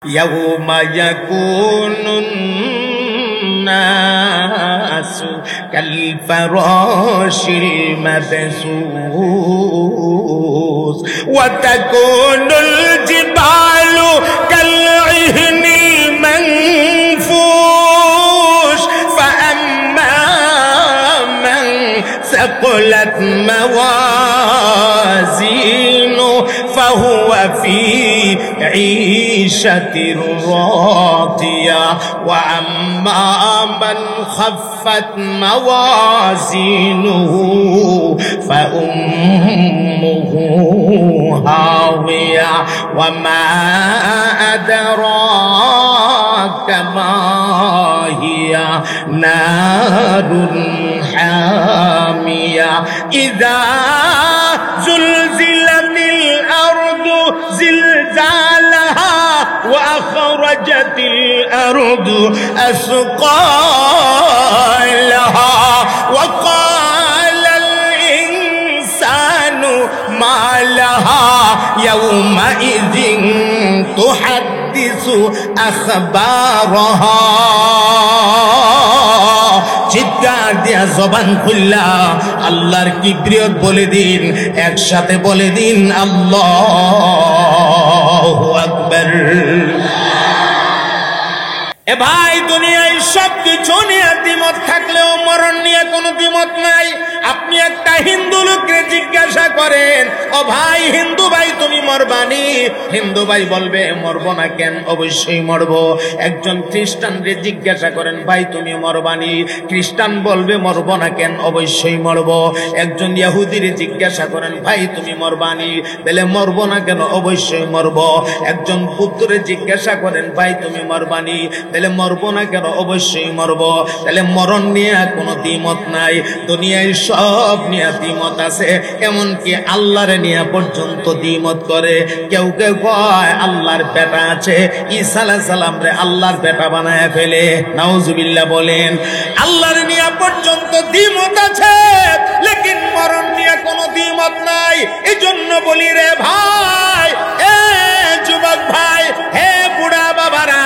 يوم يكون الناس كالفراش المبثوث وتكون الجبال كالعهن المنفوش فأما من ثقلت موازينه فهو في عيشة راضية وأما من خفت موازينه فأمه هاوية وما أدراك ما هي نار حامية إذا زلزلت الأرض زلزالها وأخرجت الأرض أثقالها وقال الإنسان ما لها يومئذ تحدث أخبارها চিৎকার দিয়া জবান খুল্লা আল্লাহর কিবরিয়ত বলে দিন, একসাথে বলে দিন আল্লাহু আকবার। এ ভাই, দুনিয়ায় সব কিছু নিয়ে দ্বিমত থাকলেও মরণ নিয়ে কোনো দ্বিমত নাই। আপনি একটা হিন্দু লোককে জিজ্ঞাসা করেন, ও ভাই হিন্দু ভাই তুমি মরবানি? হিন্দু ভাই বলবে মরবো না কেন, অবশ্যই মরবো। একজন খ্রিস্টানকে জিজ্ঞাসা করেন, ভাই তুমি মরবানি? খ্রিস্টান বলবে মরবো না কেন, অবশ্যই মরবো। একজন ইহুদির জিজ্ঞাসা করেন, ভাই তুমি মরবানি? বলে মরবো না কেন, অবশ্যই মরবো। একজন বুদ্ধরে জিজ্ঞাসা করেন, ভাই তুমি মরবানি? তাহলে মরবো না কেন, অবশ্যই মরবো। তাহলে মরণ নিয়ে কোনো দ্বিমত নাই। দুনিয়ায় সব নিয়ে দ্বিমত আছে, এমনকি আল্লাহর নিয়ে পর্যন্ত দ্বিমত করে। কেউ কেউ কয় আল্লাহর বেটা আছে, ঈসা আলাইহিস সালাম রে আল্লাহর বেটা বানায় ফেলে, নাউজুবিল্লাহ বলেন। আল্লাহর নিয়ে পর্যন্ত দ্বিমত আছে, লেকিন মরণ নিয়ে কোনো দ্বিমত নাই। এজন্য বলি রে ভাই, এ যুবক ভাই, হে বুড়া বাবারা,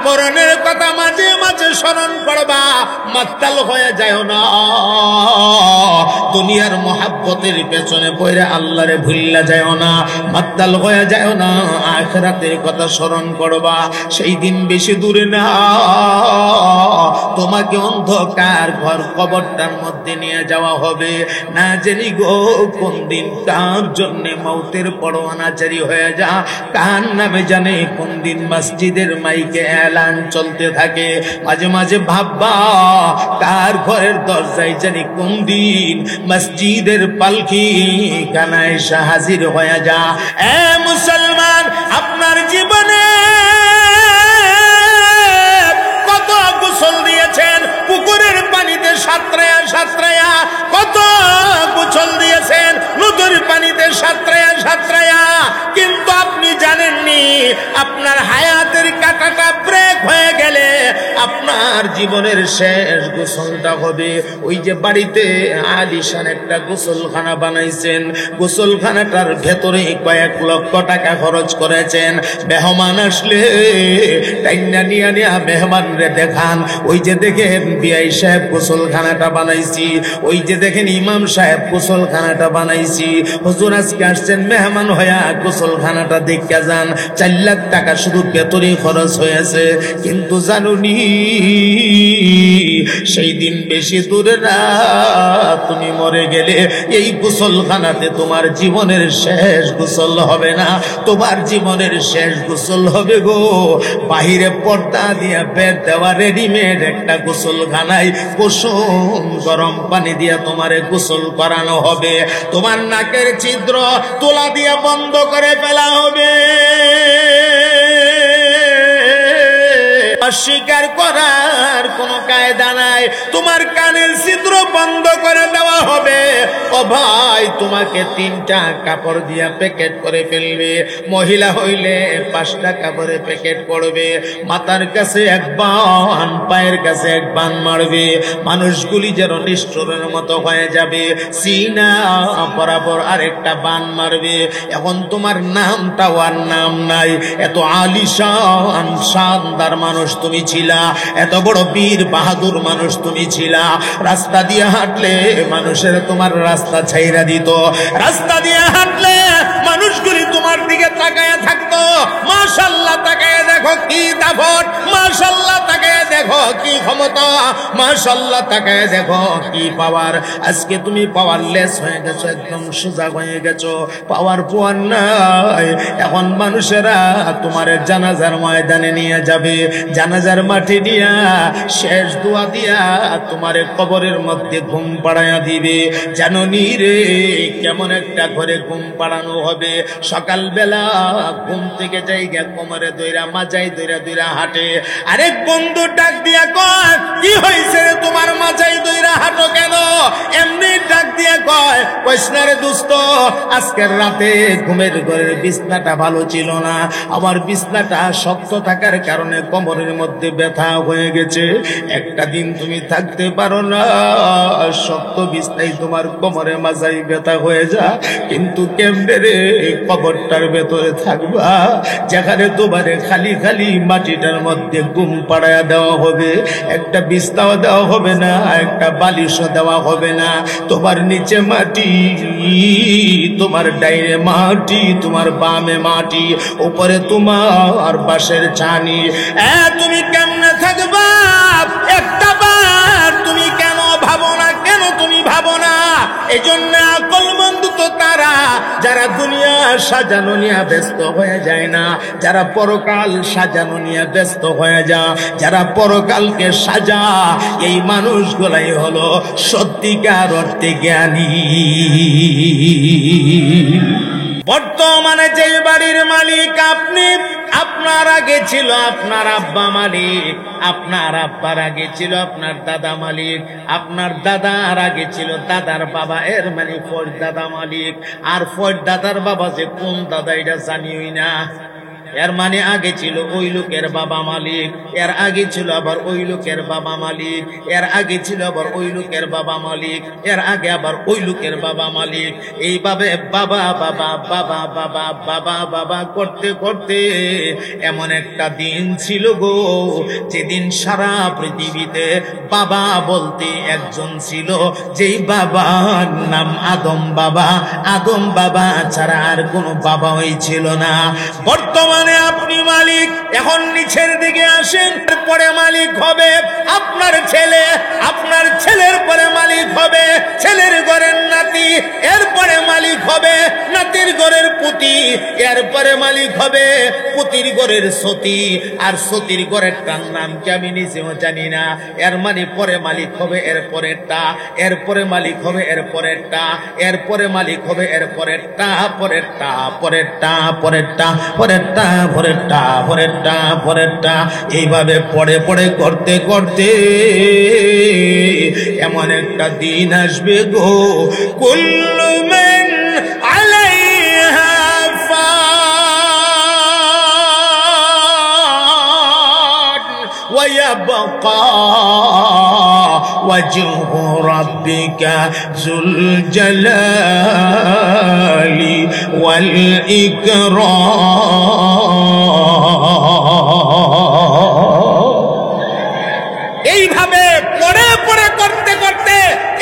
মরণের কথা মাঝে মাঝে স্মরণ করবা, মাতাল হয়ে যায় না। দুনিয়ার মহাব্বতের পেছনে পড়ে আল্লাহরে ভুল্লা যায় না, মাতাল হয়ে যায় না। আখিরাতের কথা স্মরণ করবা, সেই দিন বেশি দূরে না। তোমাকে অন্ধকার ঘর কবরটার মধ্যে নিয়ে যাওয়া হবে, না জানি গো কোন দিন কার জন্য মৌতের পরোয়ানা জারি হয়ে যা, কার নামে জানে কোন দিন মসজিদের মাইকে এলান চলতে থাকে। মাঝে মাঝে ভাববা, কার ঘরের দরজায় জানি কোন দিন মসজিদের পালকি কানা এসে হাজির হয়ে যা। এ মুসলমান, আপনার জীবনে কত গোসল দিয়েছেন পুকুরের পানিতে সাঁতরায়া সাঁতরায়া, কত গোসল দিয়েছেন নদীর পানিতে সাঁতরায়া সাঁতরায়া, কিন্তু আপনি জানেননি আপনার হায়াতের কাঁটাটা ব্রেক হয়ে গেলে আপনার জীবনের শেষ গোসলটা হবে ওই যে বাড়িতে আলিশান একটা গোসলখানা বানাইছেন, গোসলখানাটার ভেতরে কয়েক লক্ষ টাকা খরচ করেছেন। মেহমান আসলে টাইনা নিয়া নিয়া মেহমানরে দেখান, ওই যে দেখেন বিআই সাহেব গোসলখানাটা বানাইছি, ওই যে দেখেন ইমাম সাহেব গোসলখানাটা বানাইছি, হুজুর আজকে আসছেন মেহমান হইয়া গোসলখানাটা দেখে যান। 4 লাখ টাকা শুধু ভেতরে খরচ হয়েছে। কিন্তু জানুনি সেই দিন বেশি দূরে না, তুমি মরে গেলে এই গোসলখানাতে তোমার জীবনের শেষ গোসল হবে না, তোমার জীবনের শেষ গোসল হবে গো বাহিরে পর্দা দিয়া বেদ দেওয়া রেডিমেড একটা গোসলখানায় কুসুম গরম পানি দিয়া তোমারে গোসল করানো হবে। তোমার নাকের ছিদ্র তোলা দিয়া বন্ধ করে ফেলা হবে। অস্বীকার করার কোনো কায়দা নাই। তোমার কানের ছিদ্র বন্ধ করে দেওয়া হবে। ও ভাই, তোমাকে 3টা কাপড় দিয়া প্যাকেট করে ফেলবে। মহিলা হইলে 5টা কাপড়ে প্যাকেট করবে। মাথার কাছে 1 বান, পায়ের কাছে 1 বান মারবে। মানুষগুলি যেন নিষ্ঠুরের মতো হয়ে যাবে। সিনা বরাবর আরেকটা বান মারবে। এখন তোমার নামটাও আর নাম নাই। এত আলিশান শানদার মানুষ তুমি ছিলা, এত বড় বীর বাহাদুর মানুষ তুমি ছিলা। রাস্তা দিয়ে হাঁটলে মানুষের তোমার রাস্তা ছাইরা দিত। রাস্তা দিয়ে হাঁটলে মানুষগুলি তোমার দিকে তাকায় থাকতো। মাশাআল্লাহ, তাকায় দেখো কি দাপট, মাশাআল্লাহ তাকায় দেখো কি ক্ষমতা, মাশাআল্লাহ তাকায় দেখো কি পাওয়ার। আজকে তুমি পাওয়ারলেস হয়ে গেছো, একদম সোজা হয়ে গেছো, পাওয়ার পোয়ার নাই। এখন মানুষেরা তোমার জানাজার ময়দানে নিয়ে যাবে, জানাজার মাটি দিয়া শেষ দোয়া দিয়া তোমার কবরের মধ্যে ঘুম পাড়াইয়া দিবে। জানো নি রে, কেমন একটা ঘরে ঘুম পাড়ানো হবে। সকালবেলা ঘুম থেকে যাইগা কোমরে দইরা মাজাই দইরা দইরা হাঁটে। আরেক বন্ধু ডাক দিয়া কয়, কি হয়েছে রে তোমার মাজাই দইরা হাঁটো কেন? এমনি ডাক দিয়া কয়, কৃষ্ণারে দোস্ত, আজকের রাতে ঘুমের ঘরের বিছনাটা ভালো ছিল না। আমার বিছনাটা শক্ত থাকার কারণে কোমরের মধ্যে ব্যথা হয়ে গেছে। একটা দিন তুমি থাকতে পারো না, শক্ত বিছনাই তোমার কোমরে মাজাই ব্যথা হয়ে যা, কিন্তু কেমনে রে কবরটার ভেতরে থাকবা, যেখানে তোমারে খালি খালি মাটিটার মধ্যে ঘুম পাড়ায়া দেওয়া হবে। একটা বিছনাও দেওয়া হবে না, একটা বালিশও দেওয়া হবে না। তোমার নিচে মাটি, তোমার ডাইনে মাটি, তোমার বামে মাটি, উপরে তোমার বাঁশের ছানি। তুমি কেমনে থাকবা? একটা বার তুমি কেন ভাবো না? কেন তুমি ভাবো না? এই জন্য আকলমন্দ তো তারা যারা দুনিয়া সাজানো নিয়ে ব্যস্ত হয়ে যায় না, যারা পরকাল সাজানো নিয়ে ব্যস্ত হয়ে যায়, যারা পরকালকে সাজা, এই মানুষগুলাই হলো সত্যিকার অর্থে জ্ঞানী। বর্তমানে যে বাড়ির মালিক আপনি, আপনার আগে ছিল আপনার আব্বা মালিক, আপনার আব্বার আগে ছিল আপনার দাদা মালিক, আপনার দাদার আগে ছিল দাদার বাবা, এর মানে ফর দাদা মালিক। আর ফর দাদার বাবা যে কোন দাদা এটা জানিই না। এর মানে আগে ছিল ওই লোকের বাবা মালিক, এর আগে ছিল আবার ওই লোকের বাবা মালিক, এর আগে ছিল আবার ওই লোকের বাবা মালিক, এর আগে আবার ওই লোকের বাবা মালিক। এইভাবে বাবা বাবা বাবা বাবা বাবা বাবা করতে করতে এমন একটা দিন ছিল গো, যেদিন সারা পৃথিবীতে বাবা বলতে একজন ছিল, যেই বাবার নাম আদম বাবা। আদম বাবা ছাড়া আর কোনো বাবাই ছিল না। বর্তমানে আপনি মালিক, এখন নিচের দিকে আসেন, পরে মালিক হবে আপনার ছেলে, আপনার ছেলের পরে মালিক হবে ছেলের ঘরের নাতি, এরপরে মালিক হবে নাতির ঘরের পুতি, এরপরে মালিক হবে পুতির ঘরের সতী, আর সতীর ঘরের তার নাম কি আমি নিজেও জানি না। এর মানে পরে মালিক হবে এরপরেরটা, এরপরে মালিক হবে এরপরেরটা, এরপরে মালিক হবে এরপরেরটা, পরেরটা পরেরটা পরেরটা পরেরটা পরেরটা পরেরটা পরেরটা, এইভাবে পড়ে পড়ে করতে করতে এমন একটা দিন আসবে গো, কুল্লু মান আলাইহা ফান ওয়া ইয়াবকা ওয়াজহু রাব্বিকা যুল জালালি ওয়াল ইকরাম। এইভাবে পড়ে পড়ে করতে করতে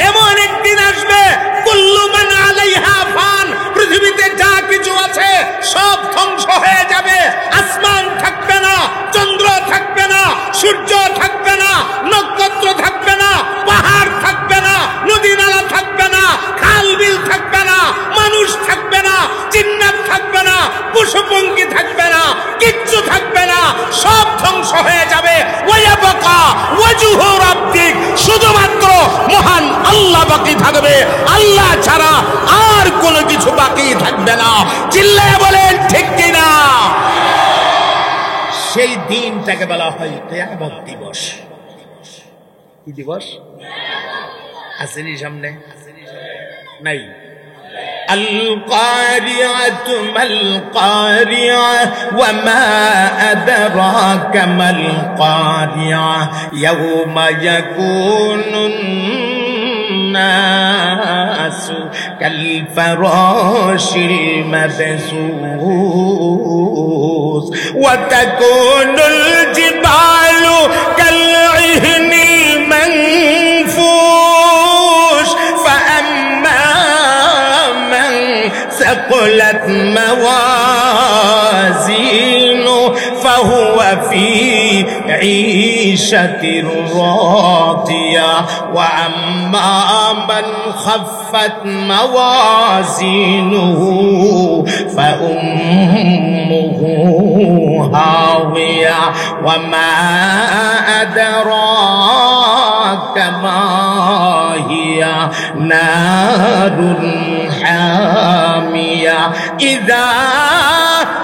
এমন একদিন আসবে, কুল্লু মান আলাইহা ফান, পৃথিবীতে যা কিছু আছে সব ধ্বংস হয়ে যাবে। আসমান থাকবে না, চন্দ্র থাকবে না, সূর্য থাকবে না, নক্ষত্র থাকবে না, পাহাড় থাকবে না, নদী নালা থাকবে না, খাল বিল থাকবে না, মানুষ থাকবে না, জিন্নাত থাকবে না, পশুপঙ্খী থাকবে না, কিচ্ছু থাকবে না, সব ধ্বংস হয়ে যাবে। ওয়ায়াবকা ওয়াজহু রাব্বিক, শুধুমাত্র মহান আল্লাহ বাকি থাকবে, আল্লাহ ছাড়া আর কোনো কিছু বাকি থাকবে না। চিল্লায়ে বলেন ঠিক কিনা? সেই দিনটাকে বলা হয় কিয়ামত দিবস। কি দিবস? আসেনি সামনে নাই القارعة ما القارعة وما أدراك ما القارعة يوم يكون الناس كالفراش المبثوث وتكون الجبال كالعهن المنفوش فأما من ثقلت موازينه فهو في عيشة راضية وأما من خفت موازينه فأمه هاوية وما أدراك ما هي نار حامية إذا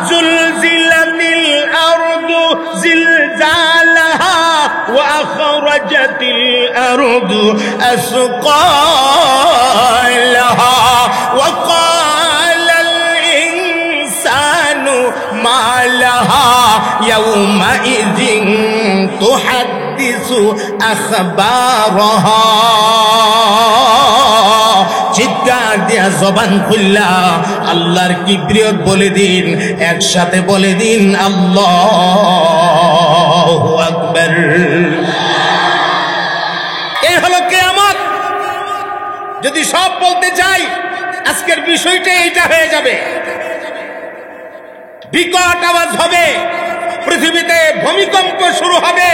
زلزلت الأرض زلزالها وأخرجت الأرض أثقالها وقال الإنسان ما لها يومئذ تحدث أخبارها চিৎকার দিয়া জবান খুললা আল্লাহর কিবরিয়ত বলে দিন, একসাথে বলে দিন আল্লাহু আকবার। এই হলো কিয়ামত। যদি সব বলতে চাই আজকের বিষয়টা এইটা হয়ে যাবে। বিকট আওয়াজ হবে, পৃথিবীতে ভূমিকম্প শুরু হবে,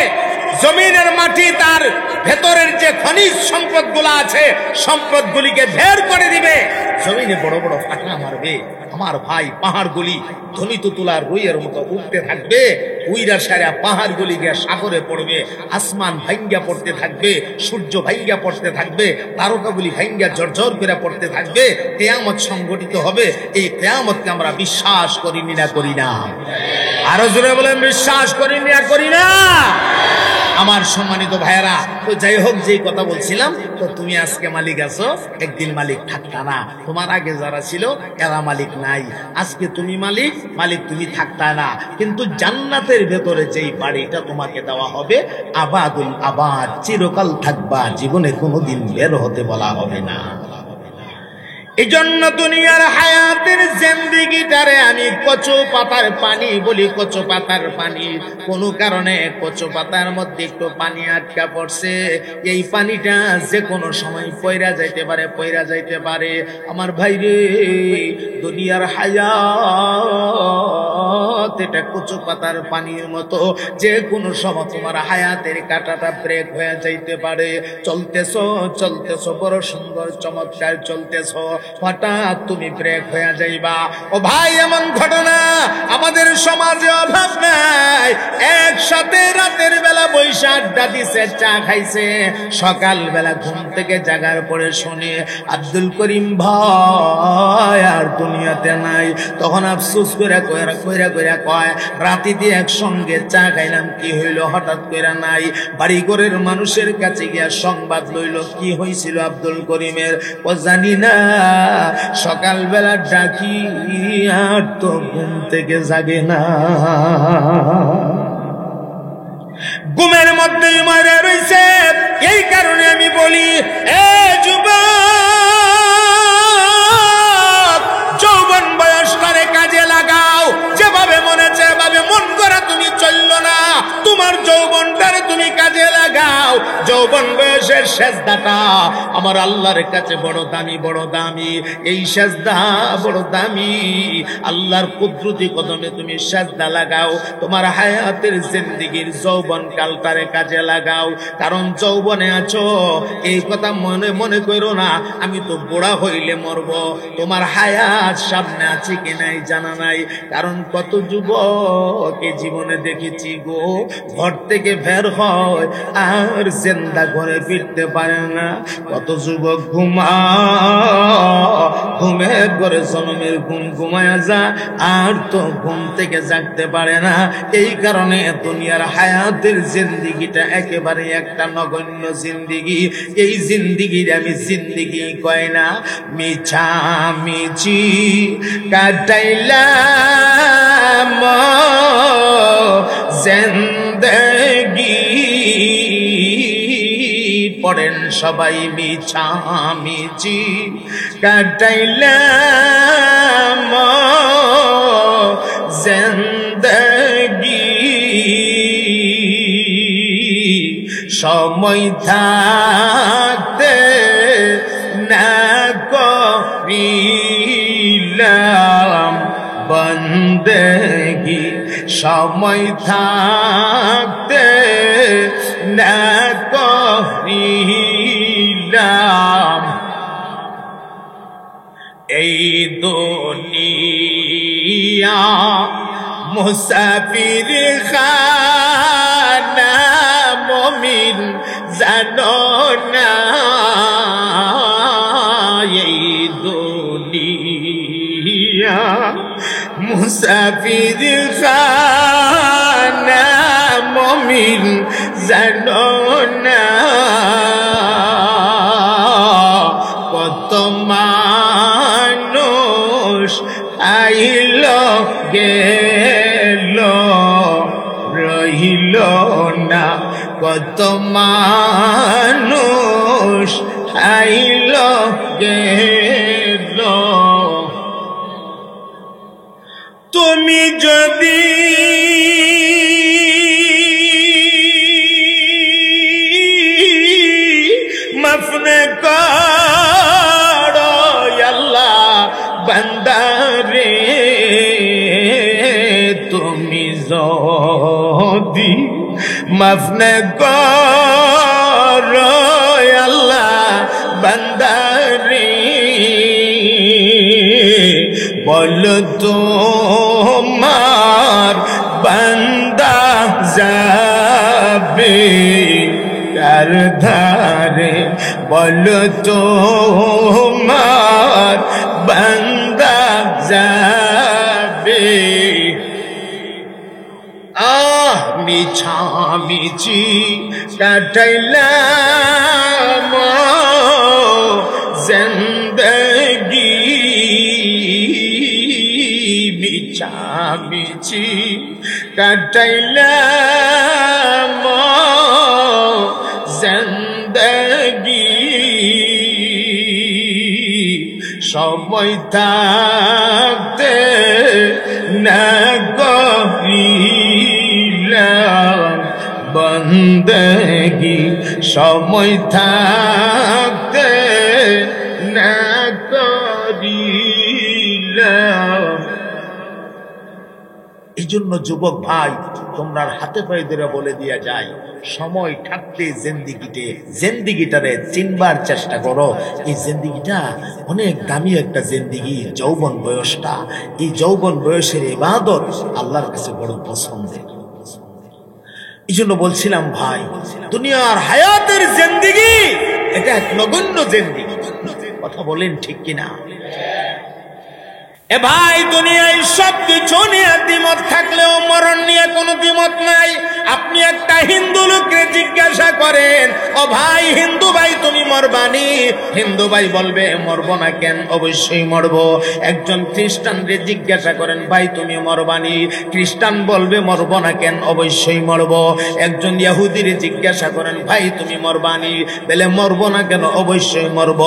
জমিনের মাটি তার ভেতরের যে খনিজ সম্পদগুলো আছে সম্পদগুলিকে বের করে দিবে, জমিনে বড় বড় ফাটা মারবে। আমার ভাই, পাহাড়গুলি ধ্বনিত তুলার রুইয়ের মতো উঠতে থাকবে, উইরা সারা পাহাড়গুলি গিয়ে সাগরে পড়বে, আসমান ভাঙ্গা পড়তে থাকবে, সূর্য ভাঙ্গা পড়তে থাকবে, তারকাগুলি ভাঙ্গা ঝরঝর করে পড়তে থাকবে, কিয়ামত সংঘটিত হবে। এই কিয়ামতকে আমরা বিশ্বাস করিনি না করি না? আরো জোরে বলেন, বিশ্বাস করিনি না করি না? আমার সম্মানিত ভাইয়েরা, তো যাই হোক, যেই কথা বলছিলাম, তো তুমি আজকে মালিক আছো, একদিন মালিক থাকতা না। তোমার আগে যারা ছিল এরা মালিক নাই, আজকে তুমি মালিক, মালিক তুমি থাকতা না। কিন্তু জান্নাতের ভেতরে যেই বাড়িটা তোমাকে দেওয়া হবে, আবাদুল আবাদ, চিরকাল থাকবা, জীবনে কোনোদিন বের হতে বলা হবে না। এই জন্য দুনিয়ার হায়াতের জিন্দেগিটারে আমি কচু পাতার পানি বলি। কচু পাতার পানি, কোনো কারণে কচু পাতার মধ্যে একটু পানি আটকা পড়ছে, এই পানিটা যে কোনো সময় পয়রা যাইতে পারে, পয়রা যাইতে পারে। আমার ভাই রে, দুনিয়ার হায়াত এটা কচু পাতার পানির মতো, যে কোনো সময় তোমার হায়াতের কাঁটাটা ব্রেক হয়ে যাইতে পারে। চলতেছো চলতেছো, বড় সুন্দর চমৎকার চলতেছো, হঠাৎ তুমি ব্রেক হয়ে যাইবা। ও ভাই, এমন ঘটনা আমাদের সমাজে অভাব নাই। একসাথে রাতের বেলা বৈশা আড্ডা দিছে, চা খাইছে, সকাল বেলা ঘুম থেকে জাগার পরে শুনে আব্দুল করিম ভাই আর দুনিয়াতে নাই। তখন আফসোস করে কইরা কইরা কইরা কয়, রাতিতে একসঙ্গে চা খাইলাম, কি হইল হঠাৎ কইরা নাই। বাড়ি ঘরের মানুষের কাছে গিয়া সংবাদ লইল, কি হয়েছিল আব্দুল করিমের? ও জানি না, সকালবেলা ডাকি আর তো ঘুম থেকে জাগে না, ঘুমের মধ্যেই মরে রইছে। এই কারণে আমি বলি, এ যুবক, যৌবন বয়সটারে কাজে লাগাও। যেভাবে মনে চায় এভাবে মন করা তুমি চললো না, তোমার যৌবনটারে তুমি কাজে লাগাও। যৌবন বয়সের সেজদাটা আমার আল্লাহর কাছে বড় দামি, বড় দামি। এই সেজদা বড় দামি, আল্লাহর কুদরতি কদমে তুমি সেজদা লাগাও। তোমার হায়াতের জিন্দেগির যৌবন কালটারে কাজে লাগাও। কারণ যৌবনে আছো, এই কথা মনে মনে করো না আমি তো বুড়া হইলে মরব। তোমার হায়াত সামনে আছে কি নাই জানা নাই। কারণ কত যুবক জীবনে দেখেছি গো, ঘর থেকে বের হয় আর জিন্দা ঘরে ফিরতে পারে না। কত যুবক ঘুমের ঘরে জনমের ঘুম ঘুমায়া যা, আর তো ঘুম থেকে জাগতে পারে না। এই কারণে দুনিয়ার হায়াতের জিন্দিগিটা একেবারে একটা নগণ্য জিন্দিগি। এই জিন্দিগির আমি জিন্দিগি কয় না, মিছামিছি কাটাইলাম জিন্দেগি। পড়েন সবাই, মিছামিছি কাটাইলাম জিন্দেগি। সময় থাকতে না করিলাম বন্দেগি। সময় থাকতে না করিলাম এই দুনিয়া মুসাফির খানা। মুমিন জানো না এই দুনিয়া মুসাফির খানা। মুমিন জানো না কত মানুষ আইল গেল রহিল না। কত মানুষ আইল গেল। তুমি যদি মাফ না করো আল্লাহ বান্দারে, তুমি যদি মাফ না করো আল্লাহ বান্দারে, বল তোমার বান্দা যাবে কার ধারে। বল তোমার বান্দা যাবে। মিছামিছি কাটাইলাম জিন্দেগি। মিছামিছি কাটাইলাম জিন্দেগি। সময় থাকতে না করিলাম বন্দেগি। সময় থাকতে না করিলাম। এই জন্য যুবক ভাই, তোমরা হাতে পায়ে ধরে বলে দিয়া যায়, সময় থাকতে জিন্দিগিটারে চিনবার চেষ্টা করো। এই জিন্দিগিটা অনেক দামি একটা জিন্দিগি, যৌবন বয়সটা। এই যৌবন বয়সের ইবাদত আল্লাহর কাছে বড় পছন্দের। এই জন্য বলছিলাম ভাই, দুনিয়ার হায়াতের জিন্দিগি এটা এক নগণ্য জিন্দিগি। কথা বলেন ঠিক কিনা? এ ভাই, দুনিয়ায় সব কিছু নিয়ে দ্বিমত থাকলেও মরণ নিয়ে কোনো দ্বিমত নাই। আপনি একটা হিন্দু লোককে জিজ্ঞাসা করেন, ও ভাই হিন্দু ভাই তুমি মরবানি? হিন্দু ভাই বলবে মরব না কেন, অবশ্যই মরব। একজন খ্রিস্টানকে জিজ্ঞাসা করেন, ভাই তুমি মরবানি? খ্রিস্টান বলবে মরব না কেন, অবশ্যই মরব। একজন ইহুদির জিজ্ঞাসা করেন, ভাই তুমি মরবানি? বলে মরব না কেন, অবশ্যই মরব।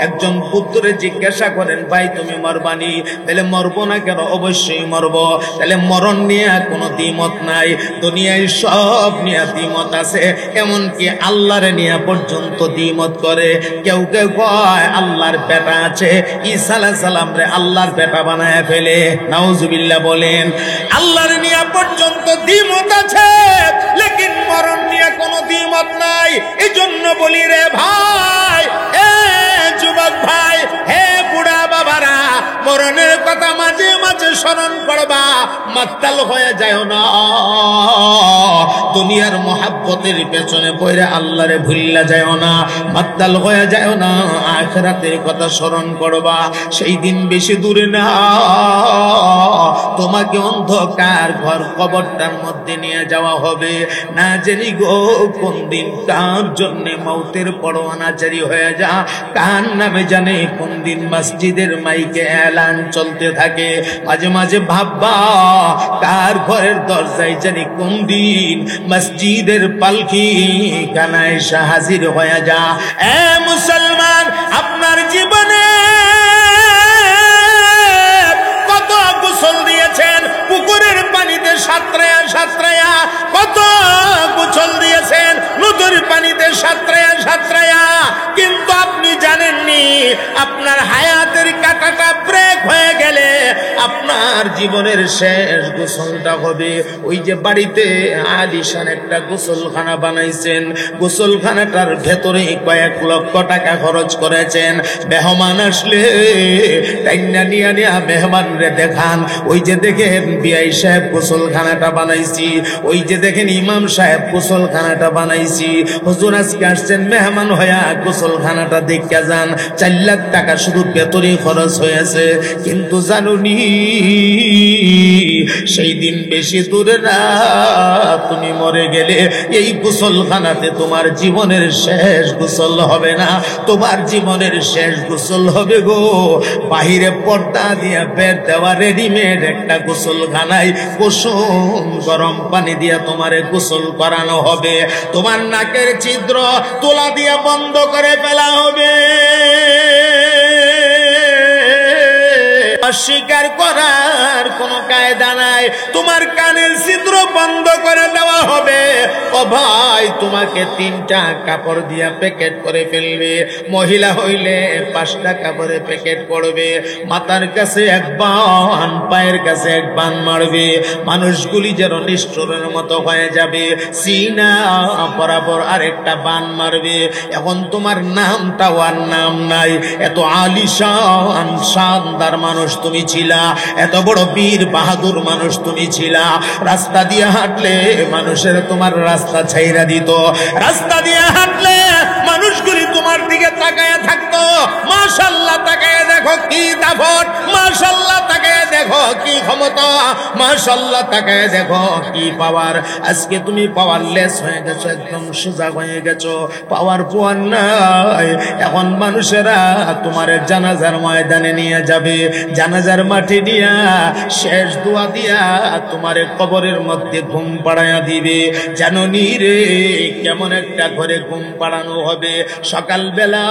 একজন বুদ্ধরে জিজ্ঞাসা করেন, ভাই তুমি মরবানি? বলে মরব না কেন, অবশ্যই মরব। তাহলে মরণ নিয়ে কোনো দ্বিমত নাই। দুনিয়ায় সব নিয়ে দ্বিমত আছে, এমনকি আল্লাহর নিয়ে পর্যন্ত দ্বিমত করে। কেউ কেউ কয় আল্লাহর বেটা আছে, ঈসা আলাইহিস সালাম রে আল্লাহর বেটা বানায় ফেলে। নাউজুবিল্লাহ বলেন। আল্লাহর নিয়ে পর্যন্ত দ্বিমত আছে, লেকিন মরণ নিয়ে কোনো দ্বিমত নাই। এই জন্য বলি রে ভাই, এ যুবক ভাই, হে বুড়া বাবারা, মরণের কথা মাঝে মাঝে স্মরণ করবা, মাতাল হয়ে যায় না। দুনিয়ার মহাব্বতের পেছনে পড়ে আল্লাহরে ভুল্লা যায় না, মাতাল হয়ে যায় না, আখিরাতের কথা স্মরণ করবা। সেই দিন বেশি দূরে না, তোমাকে অন্ধকার ঘর কবরটার মধ্যে নিয়ে যাওয়া হবে। না জানি গো কোন দিন কার জন্য মৌতের পরোয়ানা জারি হয়ে যা, কার নামে জানে কোন দিন মসজিদের মাইকে এলান চলতে থাকে। মাঝে মাঝে ভাববা কার ঘরের দরজায় জানি কোন দিন মসজিদের পালকি কানায় এসে হাজির হয়ে যা। এ মুসলমান, আপনার জীবনে কত গোসল দিয়েছেন পুকুরের পানিতে সাঁতরায়া সাঁতরায়া, কত গোসল দিয়েছেন নদীর পানিতে সাঁতরায়া সাঁতরায়া, কিন্তু আপনি জানেননি আপনার হায়াতের কাঁটাটা ব্রেক হয়ে গেলে আপনার জীবনের শেষ গোসলটা হবে ওই যে বাড়িতে আলিশান একটা গোসলখানা বানাইছেন, গোসলখানাটার ভেতরে কয়েক লক্ষ টাকা খরচ করেছেন। মেহমান আসলে টাইনা নিয়া নিয়া মেহমানরে দেখান, ওই যে দেখেন বিআই সাহেব গোসলখানাটা বানাইছি, ওই যে দেখেন ইমাম সাহেব গোসলখানাটা বানাইছি, হুজুর আজকে আসছেন মেহমান হইয়া গোসলখানাটা দেখে যান। 4 লাখ টাকা শুধু ভেতরে খরচ হয়েছে। কিন্তু জানুনি সেই দিন বেশি দূরে না, তুমি মরে গেলে এই গোসলখানাতে তোমার জীবনের শেষ গোসল হবে না, তোমার জীবনের শেষ গোসল হবে গো বাহিরে পর্দা দিয়া বের দেওয়া রেডিমেড একটা গোসলখানায় কুসুম গরম পানি দিয়া তোমারে গোসল করানো হবে। তোমার নাকের ছিদ্র তোলা দিয়া বন্ধ করে ফেলা হবে। অস্বীকার করার কোনো কায়দা নাই। তোমার কানের ছিদ্র বন্ধ করে দেওয়া হবে। ও ভাই, তোমাকে 3টা কাপড় দিয়া প্যাকেট করে ফেলবে। মহিলা হইলে 5টা কাপড়ে প্যাকেট করবে। মাথার কাছে 1 বান, পায়ের কাছে 1 বান মারবে। মানুষগুলি যেন নিষ্ঠুরের মতো হয়ে যাবে। সিনা বরাবর আরেকটা বান মারবে। এখন তোমার নামটাও আর নাম নাই। এত আলিশান শানদার মানুষ তুমি ছিলা, এত বড় বীর বাহাদুর মানুষ তুমি ছিলা। রাস্তা দিয়ে হাঁটলে মানুষের তোমার রাস্তা ছাইরা দিত, রাস্তা দিয়ে হাঁটলে মানুষগুলি তোমার দিকে তাকায় থাকতো। মাশাআল্লাহ, তাকায় দেখো কি দাপট, মাশাআল্লাহ তাকায় দেখো কি ক্ষমতা, মাশাআল্লাহ তাকায় দেখো কি পাওয়ার। আজকে তুমি পাওয়ারলেস হয়ে গেছো, একদম সোজা হয়ে গেছো, পাওয়ার পোয়ার নাই। এখন মানুষেরা তোমার জানাজার ময়দানে নিয়ে যাবে, জানাজার মাটি দিয়া শেষ দোয়া দিয়া তোমার কবরের মধ্যে ঘুম পাড়াইয়া দিবে। জাননি রে কেমন একটা ঘরে ঘুম পাড়ানো হবে। সকালবেলা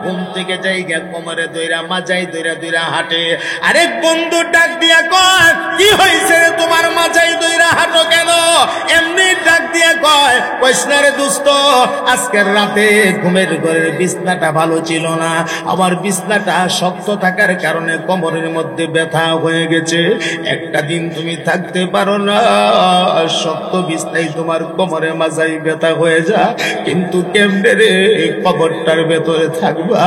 ঘুম থেকে যাইগা কোমরে দইরা মাজাই দইরা দইরা হাঁটে। আরেক বন্ধু ডাক দিয়া কয়, কি হয়েছে তোমার মাজাই দইরা হাঁটো কেন? এমনি ডাক দিয়া কয়, কইসনারে দোস্ত, আজকের রাতে ঘুমের ঘরের বিছনাটা ভালো ছিল না, আমার বিছনাটা শক্ত থাকার কারণে কোমরের মধ্যে ব্যথা হয়ে গেছে। একটা দিন তুমি থাকতে পারো না, শক্ত বিছনাই তোমার কোমরে মাজাই ব্যথা হয়ে যা, কিন্তু কেমনে রে কবরটার ভেতরে থাকবা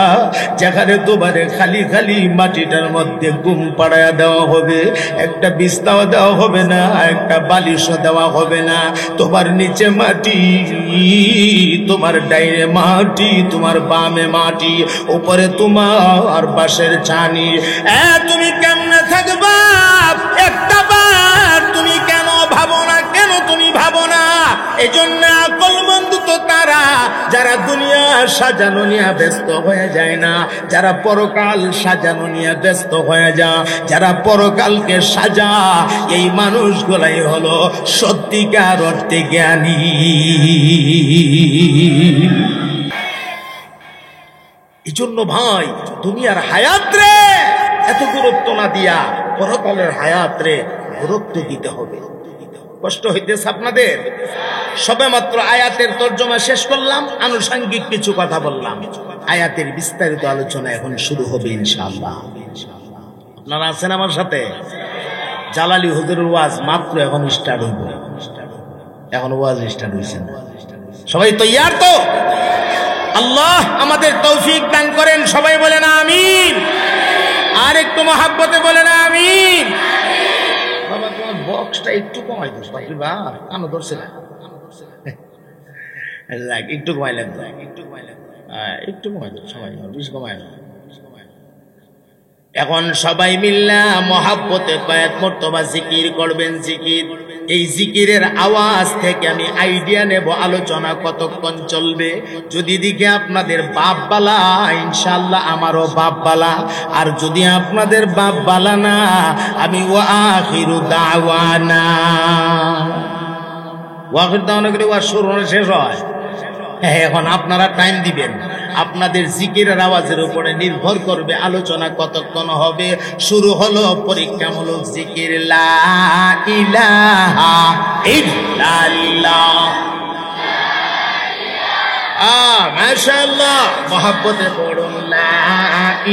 যেখানে তোমারে খালি খালি মাটিটার মধ্যে ঘুম পাড়ায়া দেওয়া হবে, একটা বিছনাও দেওয়া হবে না, একটা বালিশও দেওয়া হবে না। তোমার নিচে মাটি, তোমার ডাইনে মাটি, তোমার বামে মাটি, উপরে তোমার বাঁশের ছানি। তুমি কেমনে থাকবা একটা বার তুমি কেন ভাবো না? কেন তুমি ভাবো না? এই জন্য আকলমন্দ তো তারা যারা দুনিয়া সাজানো নিয়ে ব্যস্ত হয়ে যায় না, যারা পরকাল সাজানো নিয়ে ব্যস্ত হয়ে যায়, যারা পরকালকে সাজা, এই মানুষগুলাই হলো সত্যিকার অর্থে জ্ঞানী। এই জন্য ভাই, দুনিয়ার হায়াত রে এত গুরুত্ব না দিয়া পরকালের হায়াত রে গুরুত্ব দিতে হবে। কষ্ট হইতেছে আপনাদের? সবে মাত্র আয়াতের তর্জমা শেষ করলাম, আনুষঙ্গিক কিছু কথা বললাম। আয়াতের বিস্তারিত আলোচনা এখন শুরু হবে ইনশাআল্লাহ। আপনারা আছেন আমার সাথে? জালালি হুজুরের ওয়াজ মাত্র এখন স্টার্ট হইব, এখন ওয়াজ স্টার্ট হইছে না। সবাই তৈয়ার তো? আল্লাহ আমাদের তৌফিক দান করেন। সবাই বলেন আমিন। আর একটু মহাব্বতে বলেন আমিন। বাবা, তোমার বক্সটা একটু কমাই দিস বাবা, কানো ধরছে না। একটু কমাইলেন তো, একটু কমাইলেন, সবাই বেশি কমাইলেন। এখন সবাই মিল্লা মহাব্বতে কয়েক মর্তবা জিকির করবেন। জিকির, এই জিকিরের আওয়াজ থেকে আমি আইডিয়া নেব আলোচনা কতক্ষণ চলবে। যদি দিকে আপনাদের বাপ বালা, ইনশাআল্লাহ আমারও বাপ বালা। আর যদি আপনাদের বাপ বালা না, আমি ওয়া আখিরু দাওয়ানা, ওয়াখির দাওয়ানা করে ওয়া শুরু শেষ হয়। এখন আপনারা টাইম দিবেন, আপনাদের জিকিরের আওয়াজের উপরে নির্ভর করবে আলোচনা কতক্ষণ হবে। শুরু হলো পরীক্ষামূলক জিকির, লা ইলাহা ইল্লাল্লাহ। মাশাআল্লাহ, মহব্বতে পড়ুন লা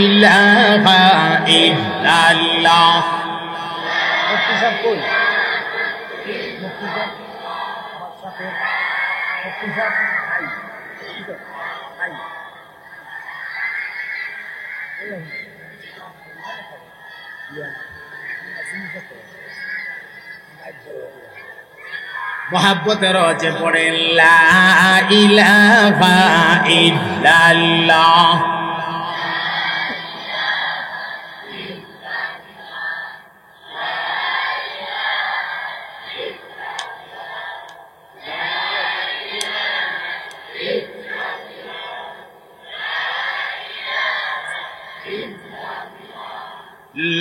ইলাহা ইল্লাল্লাহ। মুফতি সাহেব কই? মুফতি সাহেব সাথে মুফতি সাহেব মহাব্বতের রচে পড়েন লা ইলাহা ইল্লাল্লাহ।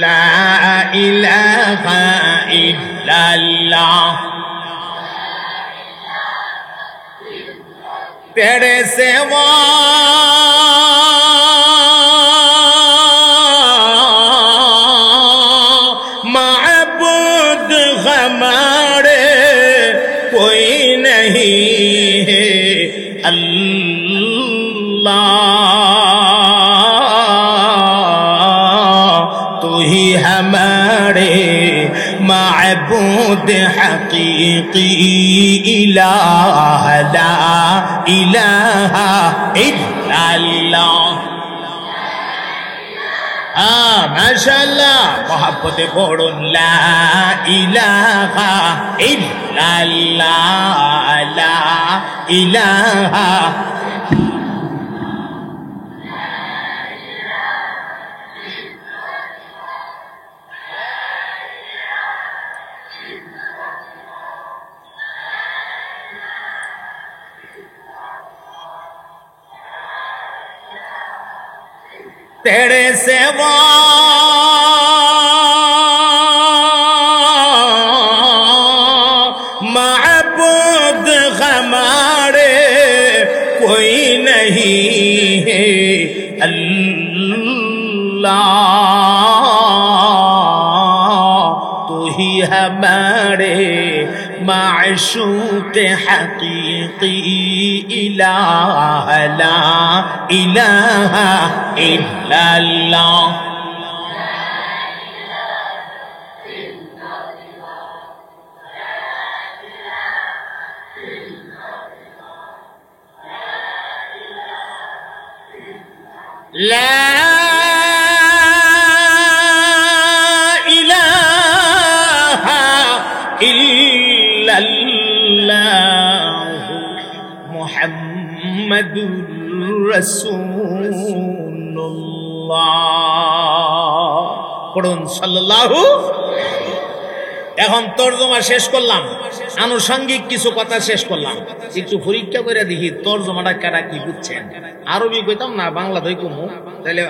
লা ইলাহা ইল্লাল্লাহ। तेरे सेवा माबूद हमारे कोई नहीं है अल्लाह, तू ही हमारे माबूद हकीकी इलाह, ला इलाहा इल्लल्लाह। माशाअल्लाह, मोहब्बते पढ़ुन ला इलाहा इल्लल्लाह, ला इलाहा। तेरे सेवा माबूद हमारे कोई नहीं है अल्लाह, तू ही हमारे माशूक हकीकी इलाह, ला इलाहा इल्लल्लाह। ला इलाहा इल्लल्लाह मुहम्मदुर রাসূলুল্লাহ। পড়ুন সাল্লাল্লাহু। এখন তরজমা শেষ করলাম, আনুষঙ্গিক কিছু কথা শেষ করলাম। একটু পরীক্ষা করে দেখি তরজমাটা কারা কি বুঝছেন। আরবি কইতাম না, বাংলা ধই কমু, তাহলে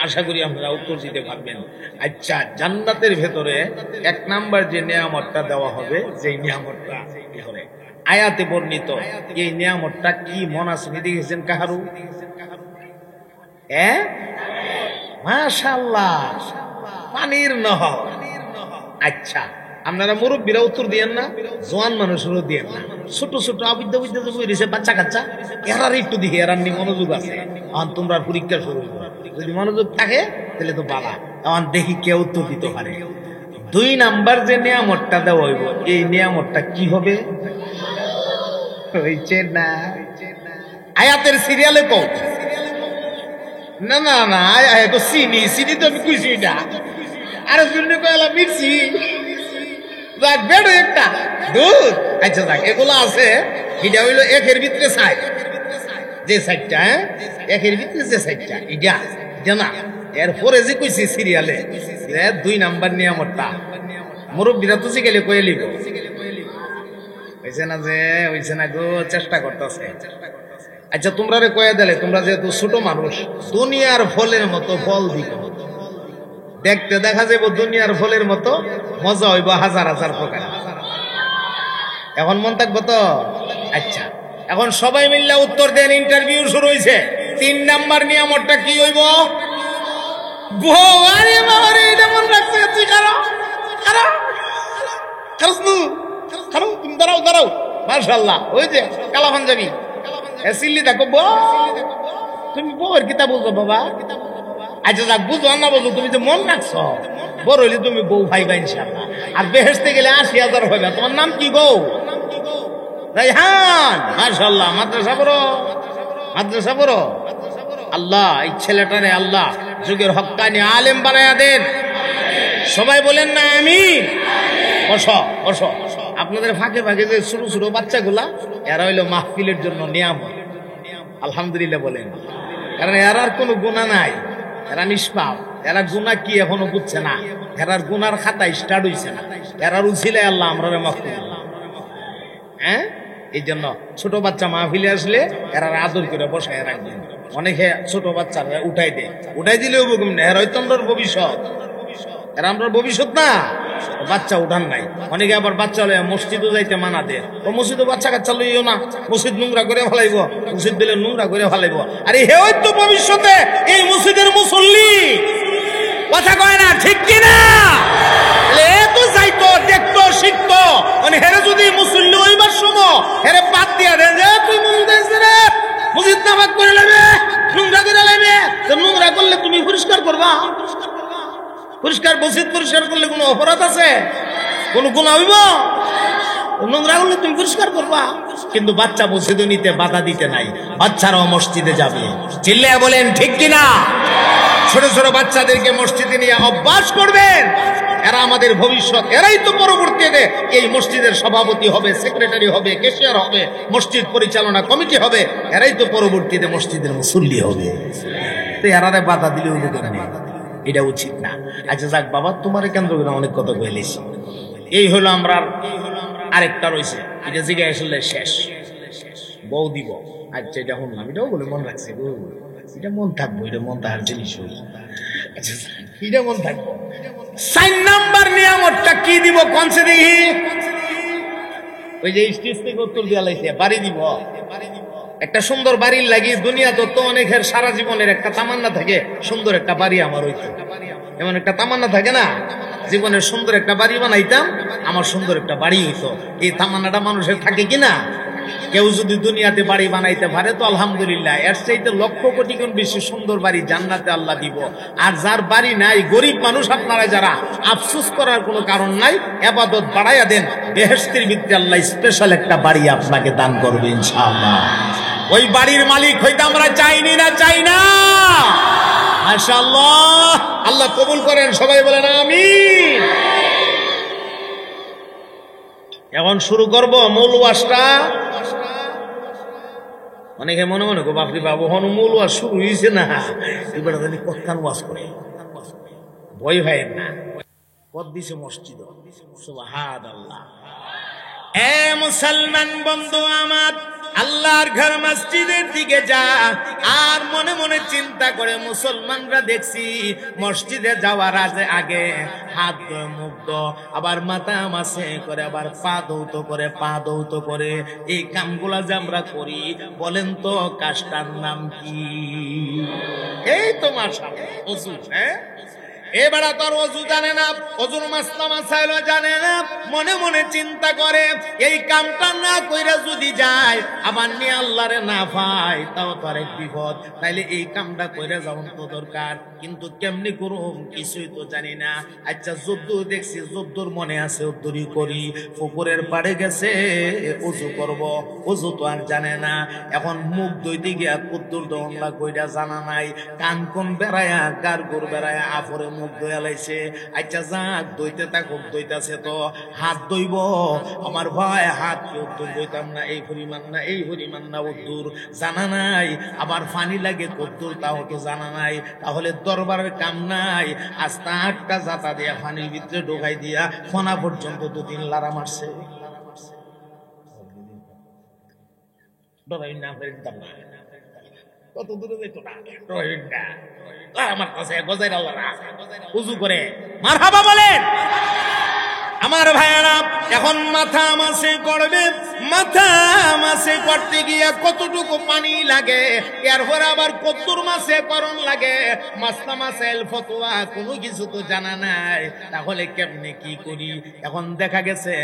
আশা করি আপনারা উত্তর দিতে পারবেন। আচ্ছা, জান্নাতের ভেতরে এক নাম্বার যে নিয়ামতটা দেওয়া হবে, যেই নিয়ামতটা আয়াতে বর্ণিত, এই নিয়ামতটা কি মন আসেনি দেখেছেন কাহারু? মাশাআল্লাহ, পানির নহর। আচ্ছা, আপনারা মুরব্বীরা উত্তর দিয়েন না, জোয়ান মানুষেরও দিয়েন না, ছোট ছোট আবিদ্যা বিদ্যা যে বাচ্চা কাচ্চা, এরার একটু দেখি, এরার নিয়ে মনোযোগ আছে। এখন তোমরা পরীক্ষা শুরু করো, যদি মনোযোগ থাকে তাহলে তো বালা। এখন দেখি কে উত্তর দিতে পারে। 2 নাম্বার যে নিয়ামতটা দেওয়া হইব, এই নিয়ামতটা কি হবে? হইছে না? আয়াতের সিরিয়ালে কও না না না, আয়া তো চিনি চিনি তো আমি কইছি এটা। আরে শুনে কইলা মির্চি, যাক বেড়ো একটা দুধ। আচ্ছা যাক, এগুলো আছে এটা হইল একের ভিতরে সাইড, যে সাইডটা, হ্যাঁ একের ভিতরে যে সাইডটা এটা জানা। এরপরে যে কইছি সিরিয়ালে 2 নাম্বার নিয়ামতটা মুরব্বীরা তো গেলে কয়ে লিব হয়েছে না, যে হয়েছে না গো, চেষ্টা করতেছে। আচ্ছা তোমরা রে কয়ে দিলে, তোমরা যেহেতু ছোট মানুষ, দুনিয়ার ফলের মতো ফল দিব, দেখতে দেখা যাবো দুনিয়ার ফলের মতো, মজা হইব হাজার হাজার প্রকার। এখন মন থাকবো তো? আচ্ছা এখন সবাই মিললে উত্তর দেন, ইন্টারভিউ শুরু হয়েছে। 3 নাম্বার নিয়ামতটা কি হইব? আরে বাবা রে, এটা মন রাখছে, তুই খারাপ খারাপ খারাপ খারাপ, তুমি দাঁড়াও দাঁড়াও, মাশাআল্লাহ। ওই যে কালা পাঞ্জাবি সিল্লি দেখো, তুমি বউয়ের কিতা বুঝো বাবা? আচ্ছা যাক, বুঝো না বুঝো, তুমি যে মন রাখছো, বড় হইলে তুমি বউ ভাইবা ইনশাআল্লাহ। আর বেহেশতে গেলে 80,000 হইবে। তোমার নাম কি গো? রাইহান, মাশাআল্লাহ। মাদ্রাসা পড়ো, মাদ্রাসা পড়ো। আল্লাহ এই ছেলেটারে আল্লাহ যুগের হক্কানি আলেম বানায়া দেন। সবাই বলেন না আমিন। বসো বসো। আপনাদের ফাঁকে ফাঁকে যে ছোট ছোট বাচ্চাগুলা, এরা হইলো মাহফিলের জন্য নিয়ামত। আলহামদুলিল্লাহ বলেন, কারণ এরার কোনো গুনাহ নাই, এরা নিষ্পাপ। এরা গুনাহ কি এখনো বুঝছে না, এরার গুনার খাতা স্টার্ট হইছে না। এরার উছিলে আল্লাহ আমরা মাফ করুন। হ্যাঁ, এই জন্য ছোট বাচ্চা মাহফিলে আসলে এরা আদর করে বসায় রাখবেন। অনেকে ছোট বাচ্চারা উঠাই দেয়, উঠাই দিলেও বুঝুন না, এরা হয়তো আমরার ভবিষ্যৎ, এরা আমরার ভবিষ্যৎ না। বাচ্চা উঠান নাই। অনেকে আবার বাচ্চা লইয়া মসজিদও যাইতে মানা দেয়, ও মসজিদে বাচ্চা কাচ্চা লইও না, মসজিদ নোংরা করে ফেলাইব, মসজিদ দিলে নোংরা করে ফেলাইব। আরে হে হয়তো ভবিষ্যতে এই মসজিদের মুসল্লি, কথা কয় না ঠিক কিনা? এ তো যাইতো, দেখতো, শিখতো। মানে হেরে যদি মুসল্লি হইবার সময় হেরে বাদ দিয়া দেন, যে তুই মসজিদ নামাজ করে লাইবে, নোংরা করে লাইবে। তো নোংরা করলে তুমি পরিষ্কার করবা? পরিষ্কার মসজিদ পরিষ্কার করলে কোনো অপরাধ আছে? কোন গুনাহ হইব? নোংরা হলে তুমি পরিষ্কার করবা। কিন্তু বাচ্চা মসজিদে নিতে বাধা দিতে নাই, বাচ্চারাও মসজিদে যাবে। চিল্লায়া বলেন ঠিক কিনা? ছোট ছোট বাচ্চাদেরকে মসজিদে নিয়ে অভ্যাস করবেন। এরা আমাদের ভবিষ্যৎ, এরাই তো পরবর্তীতে এই মসজিদের সভাপতি হবে, সেক্রেটারি হবে, ক্যাশিয়ার হবে, মসজিদ পরিচালনা কমিটি হবে। এরাই তো পরবর্তীতে মসজিদের মুসল্লি হবে। তো এরারে বাধা দিলেও এটা উচিত না। আচ্ছা যাক বাবা, তোমার কেন্দ্র করে অনেক কথা কইলিস। এই হলো আমরা আরেকটা রয়েছে, এটা জিজ্ঞাসা আসলে শেষ বউ দিব। আচ্ছা এটা শুনলাম, এটাও বলে মন রাখছে গো, এটা মন থাকবো, এটা মন তাহার জিনিস হই। আচ্ছা এটা মন থাকবো। 4 নাম্বার নিয়ামতটা কি দিব কোনছে দেখি? ওই যে স্টেজ থেকে উত্তর দিয়া লাইছে, বাড়ি দিব। একটা সুন্দর বাড়ির লাগি, দুনিয়া তো অনেকের সারা জীবনের একটা তামান্না থাকে, সুন্দর একটা বাড়ি আমার হইতো। এমন একটা তামান্না থাকে না, জীবনের সুন্দর একটা বাড়ি বানাইতাম, আমার সুন্দর একটা বাড়ি হইতো। এই তামান্নাটা মানুষের থাকে কিনা? কেউ যদি দুনিয়াতে বাড়ি বানাইতে পারে তো আলহামদুলিল্লাহ, এর চাইতে লক্ষ কোটি গুণ বেশি সুন্দর বাড়ি জান্নাতে আল্লাহ দিব। আর যার বাড়ি নাই, গরিব মানুষ আপনারা যারা, আফসোস করার কোনো কারণ নাই, ইবাদত বাড়াইয়া দেন, বেহেশতের ভিতরে আল্লাহ স্পেশাল একটা বাড়ি আপনাকে দান করবে ইনশাআল্লাহ। ওই বাড়ির মালিক হইতে আমরা চাইনি না, চাই না। মাশাআল্লাহ, আল্লাহ কবুল করেন, সবাই বলেন আমিন। এখন শুরু করব মূল ওয়াজটা। অনেকে মনে মনে গো বাপরে বাবু, হন মূল ওয়াজ শুরু হয়েছে না, এবার জানি কতখান ওয়াজ করে, ভয় হয় না। পদ দিছে মসজিদ, সুবহানাল্লাহ। এ মুসলমান বন্ধু আমার, আল্লাহর ঘর মসজিদের দিকে যা, আর মনে মনে চিন্তা করে, মুসলমানরা দেখছি মসজিদে যাওয়ার আগে হাত ধোয়, মুখ ধোয়, আবার মাথা মাসে করে, আবার পা ধৌত করে, পা ধৌত করে। এই কামগুলা যে আমরা করি, বলেন তো কাজটার নাম কি? এই তো মাশাআল্লাহ ওযু। হ্যাঁ, এবার তোর অজু জানে না, অজুর মাসলা মাসাইল জানে না, মনে মনে চিন্তা করে এই কামটা না কইরা যদি যায়, আবার নিয়ে আল্লাহরে না পাই, তাও তার এক বিপদ। তাইলে এই কামটা কইরা যাওয়ার তো দরকার, কিন্তু কেমনি করুম কিছুই তো জানি না। আচ্ছা যদ্দুর দেখছি, যদ্দুর মনে আছে উদ্দুরি করি। পুকুরের পাড়ে গেছে অজু করব, অজু তো আর জানে না। এখন মুখ ধুইতে গিয়া কুদ্দুর দোনলা কইরা জানা নাই, কান কোন বেড়ায়া, গার গোর বেড়ায়া, আফরে মুখ ধুয়ে লাইছে। আচ্ছা যাক, দইতে থাকুক, দইতাছে তো, হাত দইব। আমার ভয় হাত কি উত্তর দইতাম না, এই পরিমাণ না, এই পরিমাণ না, উত্তর জানা নাই। আবার পানি লাগে কদ্দুর, তাও তো জানা নাই। তাহলে দরবারের কাম নাই। আস্তা আটটা জাতা দিয়া পানির ভিতরে ঢোকাই দিয়া ফোনা পর্যন্ত 2-3 লারা মারছে। ডরাই না, ফেরতাম না, কত দূরে যেত না, ডরাই না। আমার কাছে গজাইর আল্লাহ উজু করে মারহাবা বলেন। আমার ভাইয়ারা, এখন মাথা মাসে করবে, মাথা মাসে করতে গিয়া কতটুকু পানি লাগে, এরপর আবার কতর মাসে করণ লাগে, মাসলা মাসাইল ফতোয়া কোনো কিছু তো জানা নাই। তাহলে কেমনে কি করি? এখন দেখা গেছে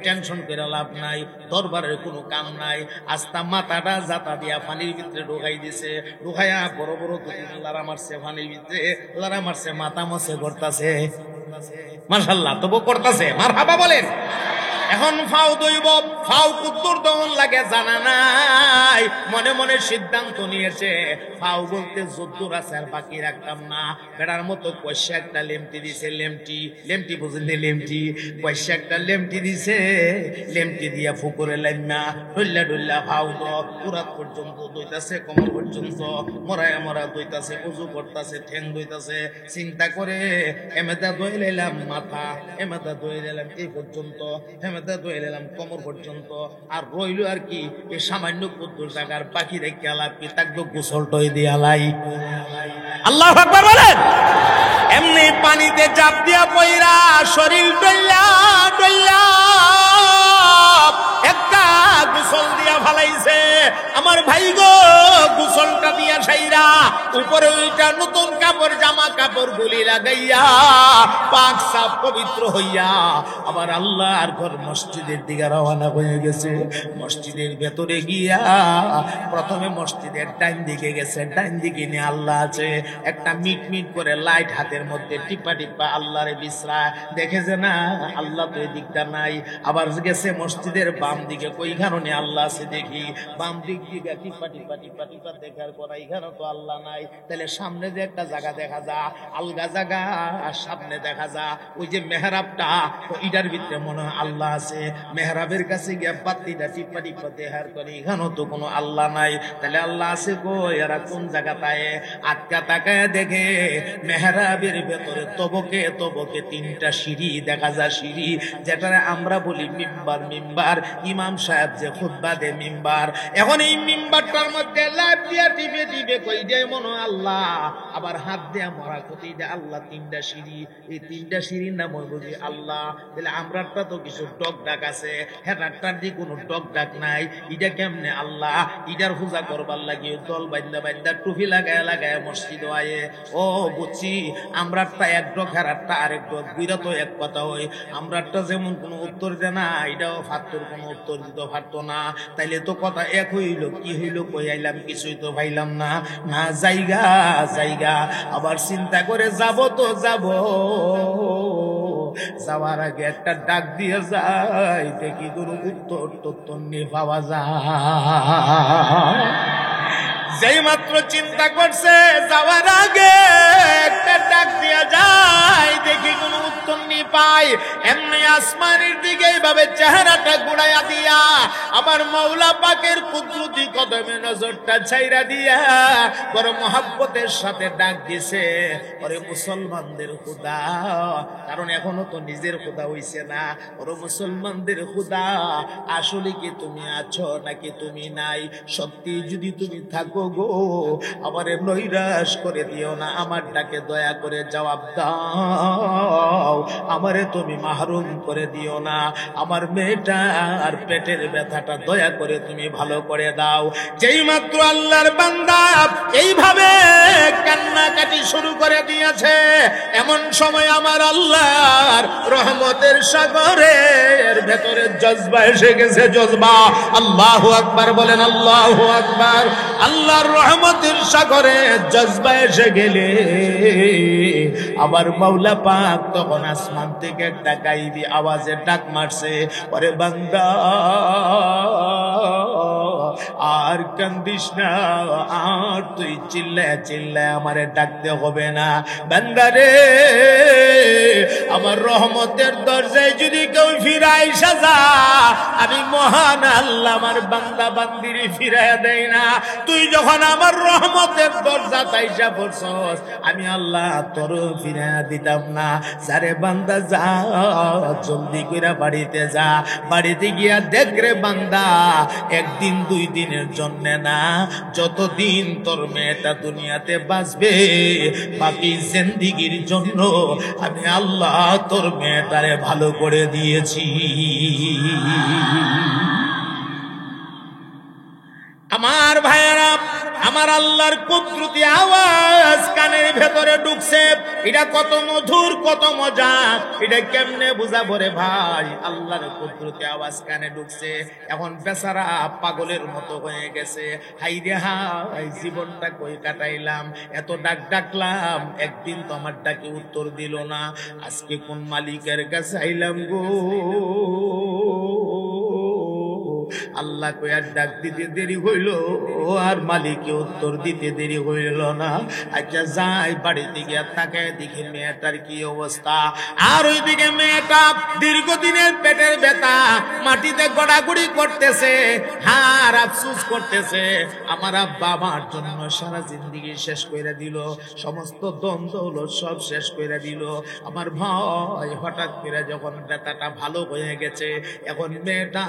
টেনশন করে লাভ নাই, দরবারের কোনো কাম নাই। আস্তা মাথাটা জাতা দিয়া পানির ভিতরে ঢুকাই দিছে, ঢুকাইয়া বড় বড় 2-3 লারা মারছে পানির ভিতরে, লারা মারছে, মাথা মাসে করতেছে। মাশাআল্লাহ, তবু করতেছে, মারহাবা বলেন। এখন ফাও দইব, ফাও কুত্তর দহন লাগে জানা নাই, মনে মনে সিদ্ধান্ত নিয়েছে ফাও বলতে যদ্দুর আছে আর বাকি রাখতাম না। বেড়ার মতো পয়সা একটা লেমটি দিছে, লেমটি বুঝলি, লেমটি পয়সা একটা লেমটি দিছে, লেমটি দিয়া ফুকুরে লাইমা ডল্লা ডল্লা ফাও পুরাত পর্যন্ত দইতাছে, কোমর পর্যন্ত মরায়া মরা দইতাছে, উজু করতেছে, ঠ্যাং দইতাছে। চিন্তা করে এমেদা দই লাইলাম মাথা, এমেদা দই লাইলাম এই পর্যন্ত, এমেদা দই লাইলাম কোমর পর্যন্ত, আর রইল আর কি এই সামান্য কুদ্দুর জায়গার বাকি রেখে আলাপ কি তাকে গোসল টই দিয়ে আলাই। আল্লাহু আকবার বলেন। এমনি পানিতে চাপ দিয়া পইরা শরীর ডল্লা ডল্লা একটা গোসল দিয়া ফালাইছে। আমার ভাই গো, গোসলটা দিয়া সাইরা উপরে ওইটা নতুন কাপড়, জামা কাপড় গুলি লাগাইয়া পাক সাফ পবিত্র হইয়া আবার আল্লাহর ঘর মসজিদের দিকে রওনা হয়ে গেছে। মসজিদের ভেতরে গিয়া প্রথমে মসজিদের ডাইন দিকে গেছে, ডাইন দিকে নিয়ে আল্লাহ আছে, একটা মিট মিট করে লাইট হাতের মধ্যে টিপা টিপা আল্লাহরে বিশ্রা দেখেছে না, আল্লাহ তো এই দিকটা নাই। আবার গেছে মসজিদের বাম দিকে, কই কারণে আল্লাহ আছে দেখি, বাম দিক দিকে টিপা টিপা টিপা টিপা দেখার পর এখানে তো আল্লাহ নাই। তাহলে সামনে যে একটা জায়গা দেখা যা, আলগা জায়গা, আর সামনে দেখা যা ওই যে মেহরাবটা, ইটার ভিতরে মনে হয় আল্লাহ আছে। মেহরাবের কাছে গিয়ে বাতিটা টিপা টিপা দেখার করে এখানেও তো কোনো আল্লাহ নাই। তাহলে আল্লাহ আছে গো, এরা কোন জায়গাটায়? আটকা তাকায় দেখে মেহরাবের ভেতরে তবকে তবকে 3টা সিঁড়ি দেখা যায়, সিঁড়ি যেটা আমরা বলি মিম্বার। মিম্বার ইমাম সাহেব যে খুতবা দে মিম্বার। এখন এই মিম্বারটার মধ্যে লাভ দিয়া টিপে টিপে কই দেয় মনে আল্লাহ, আবার হাত দেয়া মরা কই দেয় আল্লাহ। 3টা সিঁড়ি, এই 3টা সিঁড়ির নাম বুঝি আল্লাহ। তাহলে আমরাটা তো কিছু ডক ডাক আছে, হেটারটার দিয়ে কোনো ডক ডাক নাই। এটা কেমনে আল্লাহ? ইটার পূজা করবার লাগে দল বান্ধা বান্ধা টুপি লাগায় লাগায় মসজিদ আয়ে। ও বুঝছি, আমরাটা এক ডক, হেরারটা আরেক ডক, বুইরা তো এক কথা হই। আমরাটা যেমন কোনো উত্তর দেয় না, এটাও ফাত্তর কোনো উত্তর দিতে পারতো না। তাইলে তো কথা এক হইল, কি হইল কই আইলাম কিছুই তো পাইলাম না। না জায়গা জায়গা, আবার চিন্তা করে যাব তো যাব, যাওয়ার আগে একটা ডাক দিয়ে যাই, দেখি কোনো উত্তর টত্তর নিয়ে পাওয়া যায়। যেই মাত্র চিন্তা করছে যাওয়ার আগে একটা ডাক দিয়া যায়, দেখি কোন উত্তর নি পাই, এমনি আসমানের দিকে এইভাবে চেহারাটা ঘুরাইয়া দিয়া আবার মাওলা পাকের কুদরতি কদমে নজরটা ছাইরা দিয়া বড় মহব্বতের সাথে ডাক দিছে, ওরে মুসলমানদের খোদা। কারণ এখনো তো নিজের খোদা হইছে না। ওরে মুসলমানদের খোদা, আসলে কি তুমি আছো নাকি তুমি নাই? সত্যি যদি তুমি থাকো গো, আমারে নৈরাশ করে দিও না, আমার ডাকে দয়া করে জবাব দাও। আমারে তুমি মাহরুম করে দিও না, আমার মেয়েটার পেটের ব্যথাটা দয়া করে তুমি ভালো করে দাও। যেই মাত্র আল্লাহর বান্দা এইভাবে কান্নাকাটি শুরু করে দিয়েছে, এমন সময় আমার আল্লাহর রহমতের সাগরের ভেতরে জজবা এসে গেছে। জজবা, আল্লাহু আকবার বলেন, আল্লাহু আকবার। আল্লাহর রহমতের সাগরে জজবা এসে গেলে আবার মাওলা পাক তখন আসমান থেকে একটা গাইবি আওয়াজে ডাক মারছে, ওরে বান্দা আর কান্দিস না, আর তুই চিল্লায় চিল্লায় আমারে ডাকতে হবে না। বান্দারে, আমার রহমতের দরজায় যদি কেউ ফিরায় সাজা, আমি মহান আল্লাহ আমার বান্দা বান্দিরে ফিরাইয়া দেয় না। তুই যখন আমার রহমতের দরজা তাইসা পড়ছস, আমি আল্লাহ তোর ফিরাইয়া দিতাম না। যারে বান্দা যা, জলদি কইরা বাড়িতে যা। বাড়িতে গিয়া দেখ রে বান্দা, একদিন দুই দিনের জন্য না, যতদিন তোর মেয়েটা দুনিয়াতে বাঁচবে, বাকি জিন্দেগীর জন্য আমি আল্লাহ তোর মেয়েটারে ভালো করে দিয়েছি। আমার ভাইয়েরা, আমার আল্লাহর কুদরতি আওয়াজ কানের ভেতরে ঢুকছে। এটা কত মধুর, কত মজা, এটা কেমনে বুঝাবো রে ভাই। আল্লাহর কুদরতি আওয়াজ কানে ঢুকছে, এখন বেচারা পাগলের মতো হয়ে গেছে। হাই রে হাই, জীবনটা কই কাটাইলাম, এত ডাক ডাকলাম, একদিন তো আমার ডাকে উত্তর দিল না। আজকে কোন মালিকের কাছে আইলাম গো। আল্লাহ কয়ার ডাক দিতে দেরি হইল, আর মালিকে উত্তর দিতে দেরি হইল না। আচ্ছা যাই বাড়িতে গিয়ে তাকায় দেখি মেয়েটার কি অবস্থা। আর ওইদিকে মেয়েটা দীর্ঘদিনের পেটের ব্যথা, মাটিতে গড়াগড়ি করতেছে, আর আফসুস করতেছে। আমার আব্বা আমার জন্য সারা জিন্দেগি শেষ করে দিল, সমস্ত দ্বন্দ্ব হলো সব শেষ করে দিল। আমার ভাই হঠাৎ করে যখন ব্যথাটা ভালো হয়ে গেছে, এখন মেয়েটা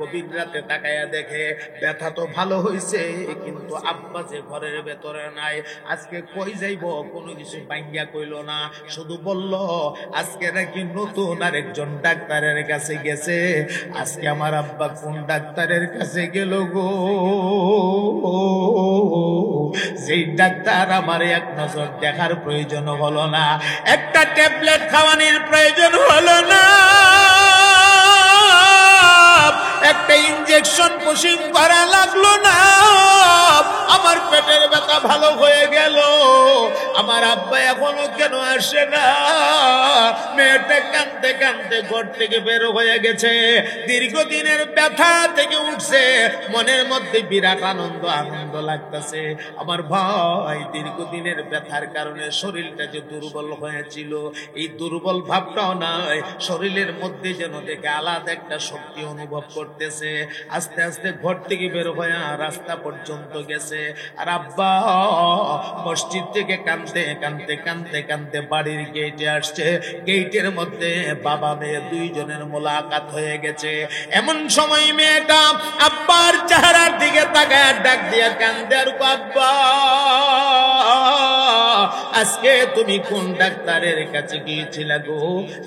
গভীর রাতে তাকায়া দেখে ব্যথা তো ভালো হয়েছে, কিন্তু আব্বা যে ঘরের ভেতরে নাই। আজকে কই যাইব কোনো কিছু ভাঙ্গিয়া কইল না, শুধু বলল আজকে নাকি নতুন আরেকজন ডাক্তারের কাছে গেছে। আজকে আমার আব্বা কোন ডাক্তারের কাছে গেল গো, যেই ডাক্তার আমার এক নজর দেখার প্রয়োজন হলো না, একটা ট্যাবলেট খাওয়ানোর প্রয়োজন হলো না, একটা ইনজেকশন পুশিং করা লাগলো না, আমার পেটের ব্যথা ভালো হয়ে গেল। আমার আব্বা এখনো কেন আসে না? মেয়েটা কাঁদতে কাঁদতে ঘর থেকে বের হয়ে গেছে, দীর্ঘদিনের ব্যথা থেকে উঠছে, মনের মধ্যে বিরাট আনন্দ লাগতেছে। আমার ভাই দীর্ঘদিনের ব্যথার কারণে শরীরটা যে দুর্বল হয়েছিল, এই দুর্বল ভাবটাও নাই, শরীরের মধ্যে যেন দেখে আলাদা একটা শক্তি অনুভব করতেছে। আস্তে আস্তে ঘর থেকে বের হয়ে রাস্তা পর্যন্ত গেছে। আর আব্বা মসজিদ থেকে কাঁদতে কাঁদতে কাঁদতে কাঁদতে বাড়ির গেটে আসছে। গেটের মধ্যে বাবা মেয়ে দুইজনের মোলাকাত হয়ে গেছে। এমন সময় মেয়েটা আব্বার চেহারার দিকে তাকায় ডাক দিয়ে কাঁদে, আর আব্বা আজকে তুমি কোন ডাক্তারের কাছে গিয়েছিলে গো?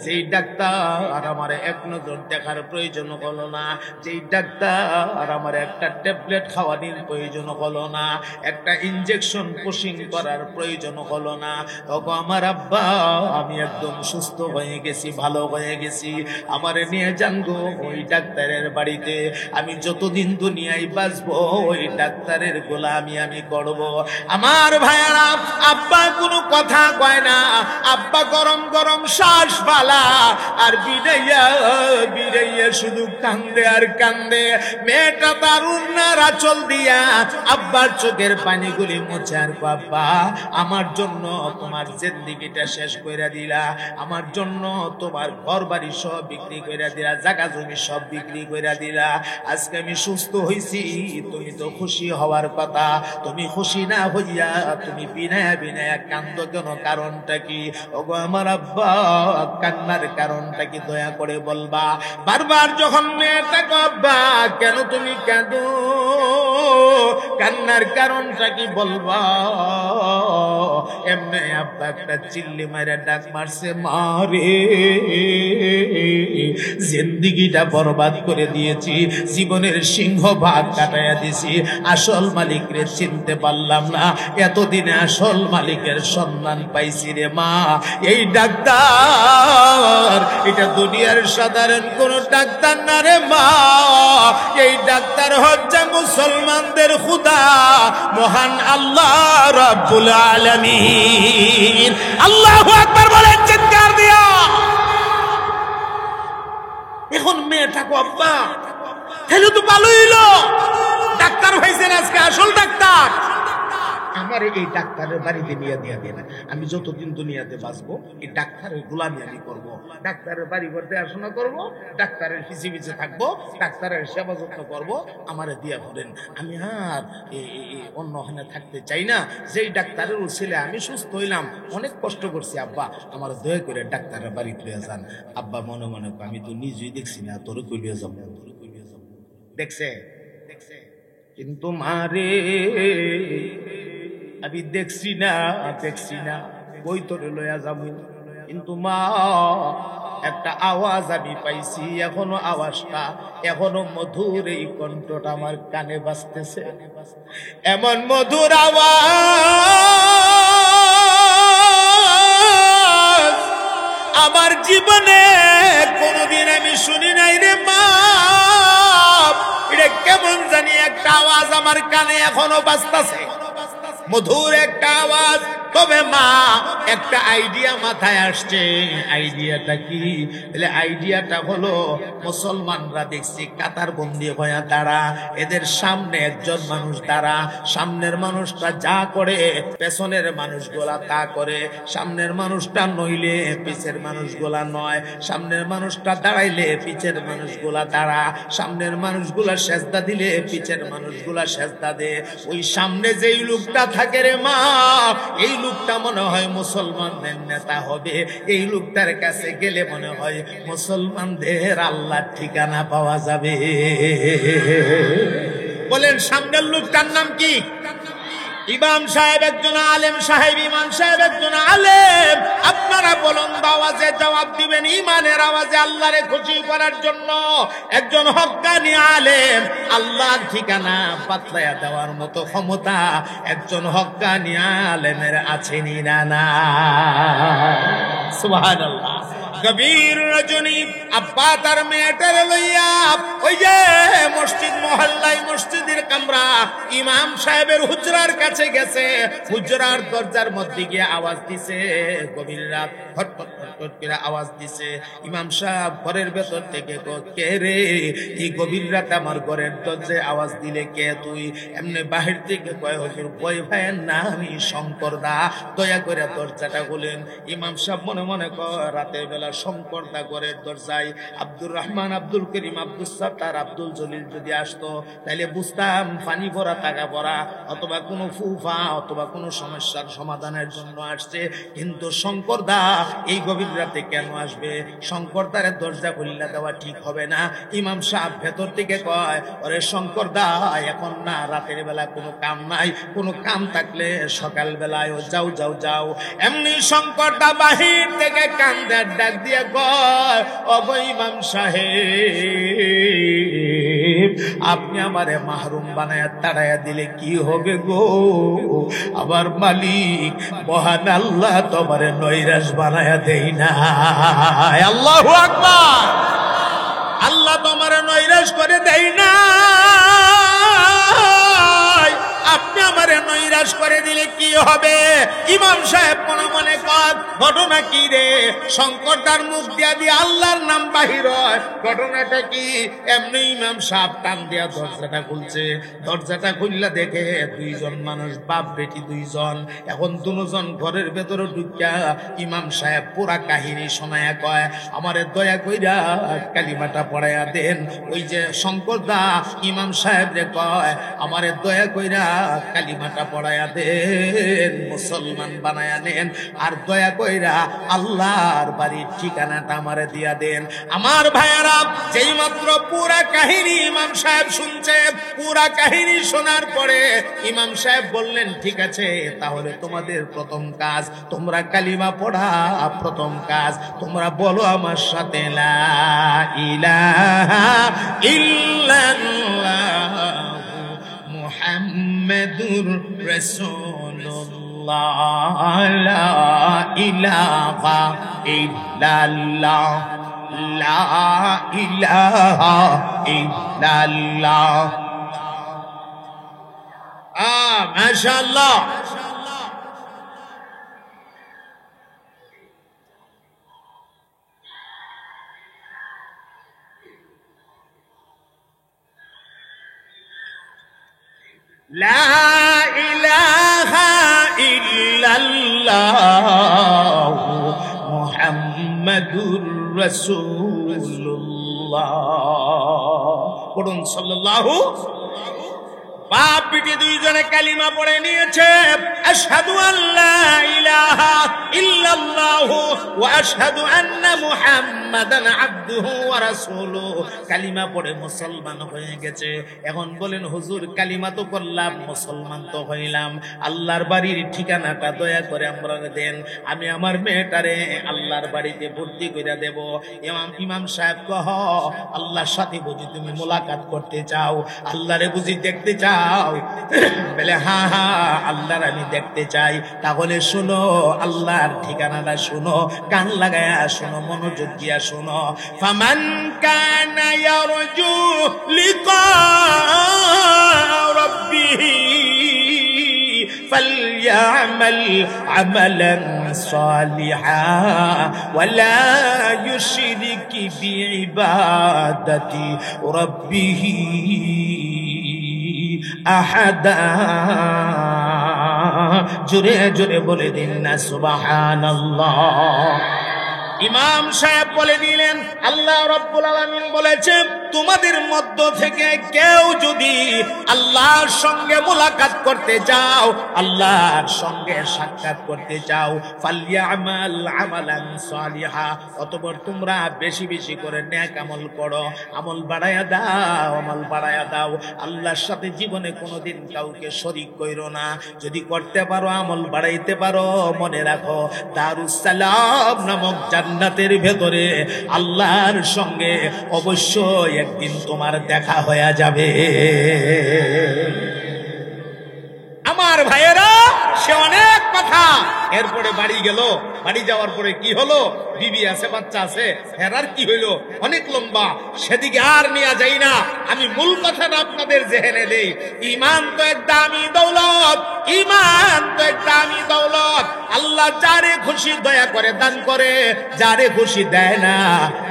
যেই ডাক্তার আমার এক নজর দেখার প্রয়োজন হলো না, যেই ডাক্তার আমার একটা ট্যাবলেট খাওয়ানোর প্রয়োজন হলো না, একটা ইনজেকশন পুশিং করার প্রয়োজন হলো না। তখন আমার আব্বা আমি একদম সুস্থ হয়ে গেছি, ভালো হয়ে গেছি, আমারে নিয়ে যান গো ওই ডাক্তারের বাড়িতে। আমি যতদিন দুনিয়ায় বাঁচবো ওই ডাক্তারের গোলামি আমি করব। আমার ভাইয়ারা, আব্বা কোনো কথা কয় না, আব্বা গরম গরম শ্বাস ফালা আর বিড়াইয়া বিড়াইয়া শুধু কান্দে আর কান্দে। মেয়েটা তার উন্নার আঁচল দিয়া আব্বার চোখের পানিগুলি মুছে, আর আব্বা আমার জন্য তোমার জিন্দেগিটা শেষ কইরা দিলা, আমার জন্য তোমার ঘর বাড়ি সব বিক্রি কইরা দিলা, জায়গা জমি সব বিক্রি কইরা দিলা, আজকে আমি সুস্থ হইছি। তুমি তো খুশি হওয়ার কথা, তুমি খুশি না হইয়া তুমি বিনায়া বিনায়া কান্দ কেন? কারণটা কি? ওগো আমার আব্বা, কান্নার কারণটা কি দয়া করে বলবা? বারবার যখন মেয়েটাকে আব্বা কেন তুমি কাঁদো, কান্নার কারণটা কি বলবা? এমনি আব্বা একটা চিল্লি মাইরা ডাক মারছে, মারে জিন্দেগিটা বরবাদ করে দিয়েছি, জীবনের সিংহভাগ কাটাইয়া দিছি, আসল মালিকরে চিনতে পারলাম না, এতদিনে আসল মালিকের সন্ধান পাইছি রে মা। এই ডাক্তার এটা দুনিয়ার সাধারণ কোন ডাক্তার না রে মা, এই ডাক্তার হচ্ছে মুসলমানদের খুদা মহান আল্লাহ রাব্বুল আলামিন। আল্লাহু আকবার বলেন চিৎকার দিয়া। এখন মেয়েটাকে আব্বা তাহলে তো ভালো হইলো, ডাক্তার আসল ডাক্তার, আমার এই ডাক্তারের বাড়িতে নিয়ে দিয়ে দেন। আমি যতদিন দুনিয়াতে বাঁচবো এই ডাক্তারের গোলামি আমি করবো, ডাক্তারের বাড়ি ঘর দেখাশোনা করবো, ডাক্তারের পিছে পিছে থাকবো, ডাক্তারের সেবা যত্ন করবো, আমারে দিয়া ভরেন। আমি আর অন্য ওখানে থাকতে চাই না। যেই ডাক্তারের ছেলে আমি সুস্থ হইলাম, অনেক কষ্ট করছি, আব্বা আমার দয়া করে ডাক্তারের বাড়ি লইয়া যান। আব্বা মনে মনে আমি তো নিজেই দেখছি না, তোর কইলিয়া যাবো, দেখছে কিন্তু মারে আমি দেখছি না বই তোরে লইয়া যাব, কিন্তু মা একটা আওয়াজ আমি পাইছি, এখনো মধুর এই কণ্ঠটা আমার কানে বাজতেছে, এমন মধুর আওয়াজ আমার জীবনে কোনোদিন আমি শুনি নাই রে মা। এটা কেমন জানি একটা আওয়াজ আমার কানে এখনো বাজতেছে, মধুর একটা আওয়াজ। তবে মা একটা আইডিয়া মাথায় আসছে। আইডিয়াটা কি? আইডিয়াটা হলো মুসলমানরা দেখছি কাতার বন্দি হয়ে দাঁড়া, এদের সামনে একজন মানুষ দাঁড়া, সামনের মানুষটা যা করে পেছনের মানুষগুলা তা করে, সামনের মানুষটা নইলে পিছের মানুষগুলা নয়, সামনের মানুষটা দাঁড়াইলে পিছের মানুষগুলা দাঁড়া, সামনের মানুষগুলা সেজদা দিলে পিছের মানুষগুলা সেজদা দে। ওই সামনে যেই লোকটা থাকে রে মা, এই লোকটা মনে হয় মুসলমানদের নেতা হবে, এই লোকটার কাছে গেলে মনে হয় মুসলমানদের আল্লাহর ঠিকানা পাওয়া যাবে। বলেন সামনের লোকটার নাম কি? ইমাম সাহেব একজন আলেম সাহেব, ইমাম সাহেব একজন আলেম। আপনারা বলুন আওয়াজে জবাব দিবেন, ইমানের আওয়াজে আল্লাহরে খুশি করার জন্য একজন হক্কানি আলেম, আল্লাহর ঠিকানা বাতলায়া দেওয়ার মতো ক্ষমতা একজন হক্কানি আলেমের আছে না? না, সুবহানাল্লাহ। গভীর রজনী আব্বা তার মেয়েটার লইয়া ওই যে মসজিদ মহল্লায় মসজিদের কামরা ইমাম সাহেবের হুজরার কাছে গেছে। হুজরার দরজার মধ্যে গিয়ে আওয়াজ দিছে, গভীর রাত, ফটফট ফটফট করে আওয়াজ দিছে। ইমাম সাহেব ঘরের ভেতর থেকে কে রে, এই গভীর রাতে আমার ঘরের দরজায় আওয়াজ দিলে কে তুই? এমনি বাহির থেকে কয় হুজুর ভয় ভাইয়ের না, আমি শঙ্কর দা, দয়া করে দরজাটা খুলেন। ইমাম সাহেব মনে মনে কয় রাতের বেলা শঙ্কর দা ঘরের দরজায়, আব্দুর রহমান, আব্দুল করিম, আব্দুল সাত্তার, আব্দুল জলিল যদি আসতো তাইলে বুঝতাম পানি ভরা টাকা ভরা অথবা কোনো ফুফা অথবা কোনো সমস্যার সমাধানের জন্য আসছে। কিন্তু শঙ্কর দা এই গভীর রাতে কেন আসবে? শঙ্কর দারের দরজা খুললে দেওয়া ঠিক হবে না। ইমাম সাহেব ভেতর থেকে কয়, ওরে শঙ্কর দা এখন না, রাতের বেলা কোনো কাম নাই, কোনো কাম থাকলে সকাল বেলায় যাও যাও যাও। এমনি শঙ্কর দা বাহির থেকে কান্দার ডাক দিয়ে কয়, ওগো ইমাম সাহেব, আপনি আমারে মাহরুম বানায়া তাড়াইয়া দিলে কি হবে গো? আমার মালিক মহান আল্লাহ তোমারে নৈরাশ বানায়া দেই না। আল্লাহু আকবার। আল্লাহ তোমারে নৈরাশ করে দেই না, আপনি আমারে নৈরাশ করে দিলে কি হবে? ইমাম সাহেব মনে মনে কয়, ঘটনা কি রে? শঙ্করদার মুখ দিয়া দিয়ে আল্লাহর নাম বাহির হয়, ঘটনাটা কি? এমনি ইমাম সাহেব টান দিয়া দরজাটা খুলছে। দরজাটা খুললা দেখে দুইজন মানুষ, বাপ বেটি দুইজন। এখন দুজন ঘরের ভেতরে ঢুকিয়া ইমাম সাহেব পুরা কাহিনী শোনায়া কয়, আমারে দয়া কইরা কালিমাটা পড়াইয়া দেন। ওই যে শঙ্করদা ইমাম সাহেব রে কয়, আমারে দয়া কইরা কালিমাটা পড়াইয়া দেন, মুসলমান বানায়া নেন, আর দয়া কইরা আল্লাহর বাড়ির ঠিকানাটা আমারে দিয়া দেন। আমার ভাইয়ারা, যেই মাত্র পুরা কাহিনী ইমাম সাহেব শুনছে, পুরা কাহিনী শোনার পরে ইমাম সাহেব বললেন, ঠিক আছে, তাহলে তোমাদের প্রথম কাজ, তোমরা কালিমা পড়া প্রথম কাজ, তোমরা বলো আমার সাথে লা ইলাহা ইল্লাল্লাহ মুহাম্মাদুর রাসূলুল্লাহ, লা ইলাহা ইল্লাল্লাহ, লা ইলাহা ইল্লাল্লাহ। মাশাআল্লাহ। লা ইলাহা ইল্লাল্লাহ মুহাম্মাদুর রাসূলুল্লাহ। পড়ুন সাল্লাল্লাহু। বাপ বেটি দুইজনে কালিমা পড়ে নিয়েছে, আশহাদু আল্লা ইলাহা ইল্লাল্লাহু ওয়া আশহাদু আন্না মুহাম্মাদান আবদুহু ওয়া রাসূলুহু। কালিমা পড়ে মুসলমান হয়ে গেছে। এখন বলেন হুজুর, কালিমা তো করলাম, মুসলমান তো হইলাম, আল্লাহর বাড়ির ঠিকানাটা দয়া করে আমরা দেন, আমি আমার মেয়েটারে আল্লাহর বাড়িতে ভর্তি করে দেব। ইমাম সাহেব কহ, আল্লাহর সাথে বুঝি তুমি মোলাকাত করতে চাও, আল্লাহরে বুঝি দেখতে চাও? বলে হ্যাঁ হ্যাঁ, আল্লাহর আমি দেখতে চাই। তাহলে শুনো, আল্লাহর ঠিকানাটা শুনো, কান লাগায়া শুনো, মনোযোগ দিয়া শুনো। ফামান কানা ইয়ারজু লিকা রাব্বিহি فليعمل عملا صالحا ولا يشرك بعبادة ربه আহাদা। জোরে জোরে বলে দিন না সুবহানাল্লাহ। ইমাম সাহেব বলে দিলেন, আল্লাহ রাব্বুল আলামিন বলেছেন, তোমাদের মধ্য থেকে কেউ যদি আল্লাহর সঙ্গে মোলাকাত করতে চাও, আল্লাহর সঙ্গে সাক্ষাৎ করতে চাও, ফালইয়ামাল আমালান সালিহা, অতঃপর তোমরা বেশি বেশি করে নেক আমল করো, আমল বাড়ায়া দাও, আমল বাড়ায়া দাও। আল্লাহর সাথে জীবনে কোনোদিন কাউকে শরীক কইরো না। যদি করতে পারো, আমল বাড়াইতে পারো, মনে রাখো দারুস সালাম নামক জান্নাতের ভেতরে আল্লাহর সঙ্গে অবশ্যই একদিন তোমার দেখা হয়ে যাবে। আমার ভাইয়েরা, সে অনেক কথা। এরপরে বাড়ি গেল, বাড়ি যাওয়ার পরে কি হলো, বিবি আছে, বাচ্চা আছে, হেরার কি হইলো, অনেক লম্বা, সেদিকে আর নিয়ে যাই না। আমি মূল কথাটা আপনাদের জেহেনে দেই। ঈমান তো এক দামি দৌলত, ঈমান তো এক দামি দৌলত। আল্লাহ যারে খুশি দয়া করে দান করে, যারে খুশি দেয় না।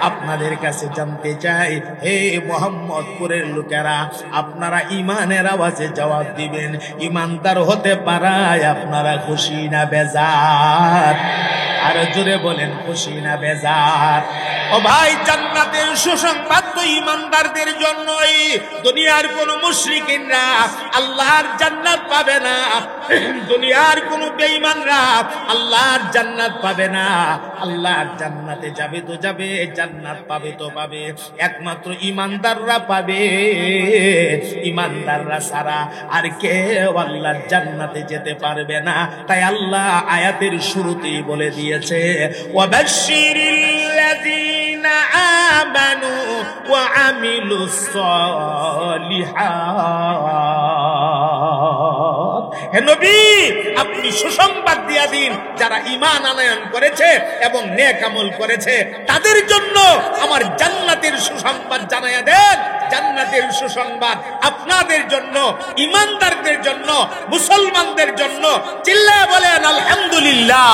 আপনাদের কাছে জানতে চাই, হে মোহাম্মদপুরের লোকেরা, আপনারা ঈমানের আওয়াজে জবাব দিবেন, ঈমানদার হতে পারায় আপনারা খুশি না বেজার? আর জোরে বলেন, খুশি না বেজার? ও ভাই, জান্নাতের সুসংবাদ তো ঈমানদারদের জন্যই। দুনিয়ার কোন মুশরিকিনরা আল্লাহর জান্নাত পাবে না, দুনিয়ার কোন বেঈমানরা আল্লাহর জান্নাত পাবে না। আল্লাহর জান্নাতে যাবে তো যাবে, জান্নাত পাবে তো পাবে, একমাত্র ঈমানদাররা পাবে। ঈমানদাররা ছাড়া আর কেউ আল্লাহর জান্নাতে যেতে পারবে না। তাই আল্লাহ আয়াতের শুরুতেই বলে দিয়েছে, ওয়াবাশশিরিল্লাযীনা আমানু ওয়া আমিলুস সালিহাত। হে নবী, আপনি সুসংবাদ দিয়া দিন, যারা ঈমান আনয়ন করেছে এবং নেক আমল করেছে তাদের জন্য আমার জান্নাতের সুসংবাদ জানায়া দেন। জান্নাতের সুসংবাদ আপনাদের জন্য, ঈমানদারদের জন্য, মুসলমানদের জন্য। চিল্লায়া বলেন আলহামদুলিল্লাহ।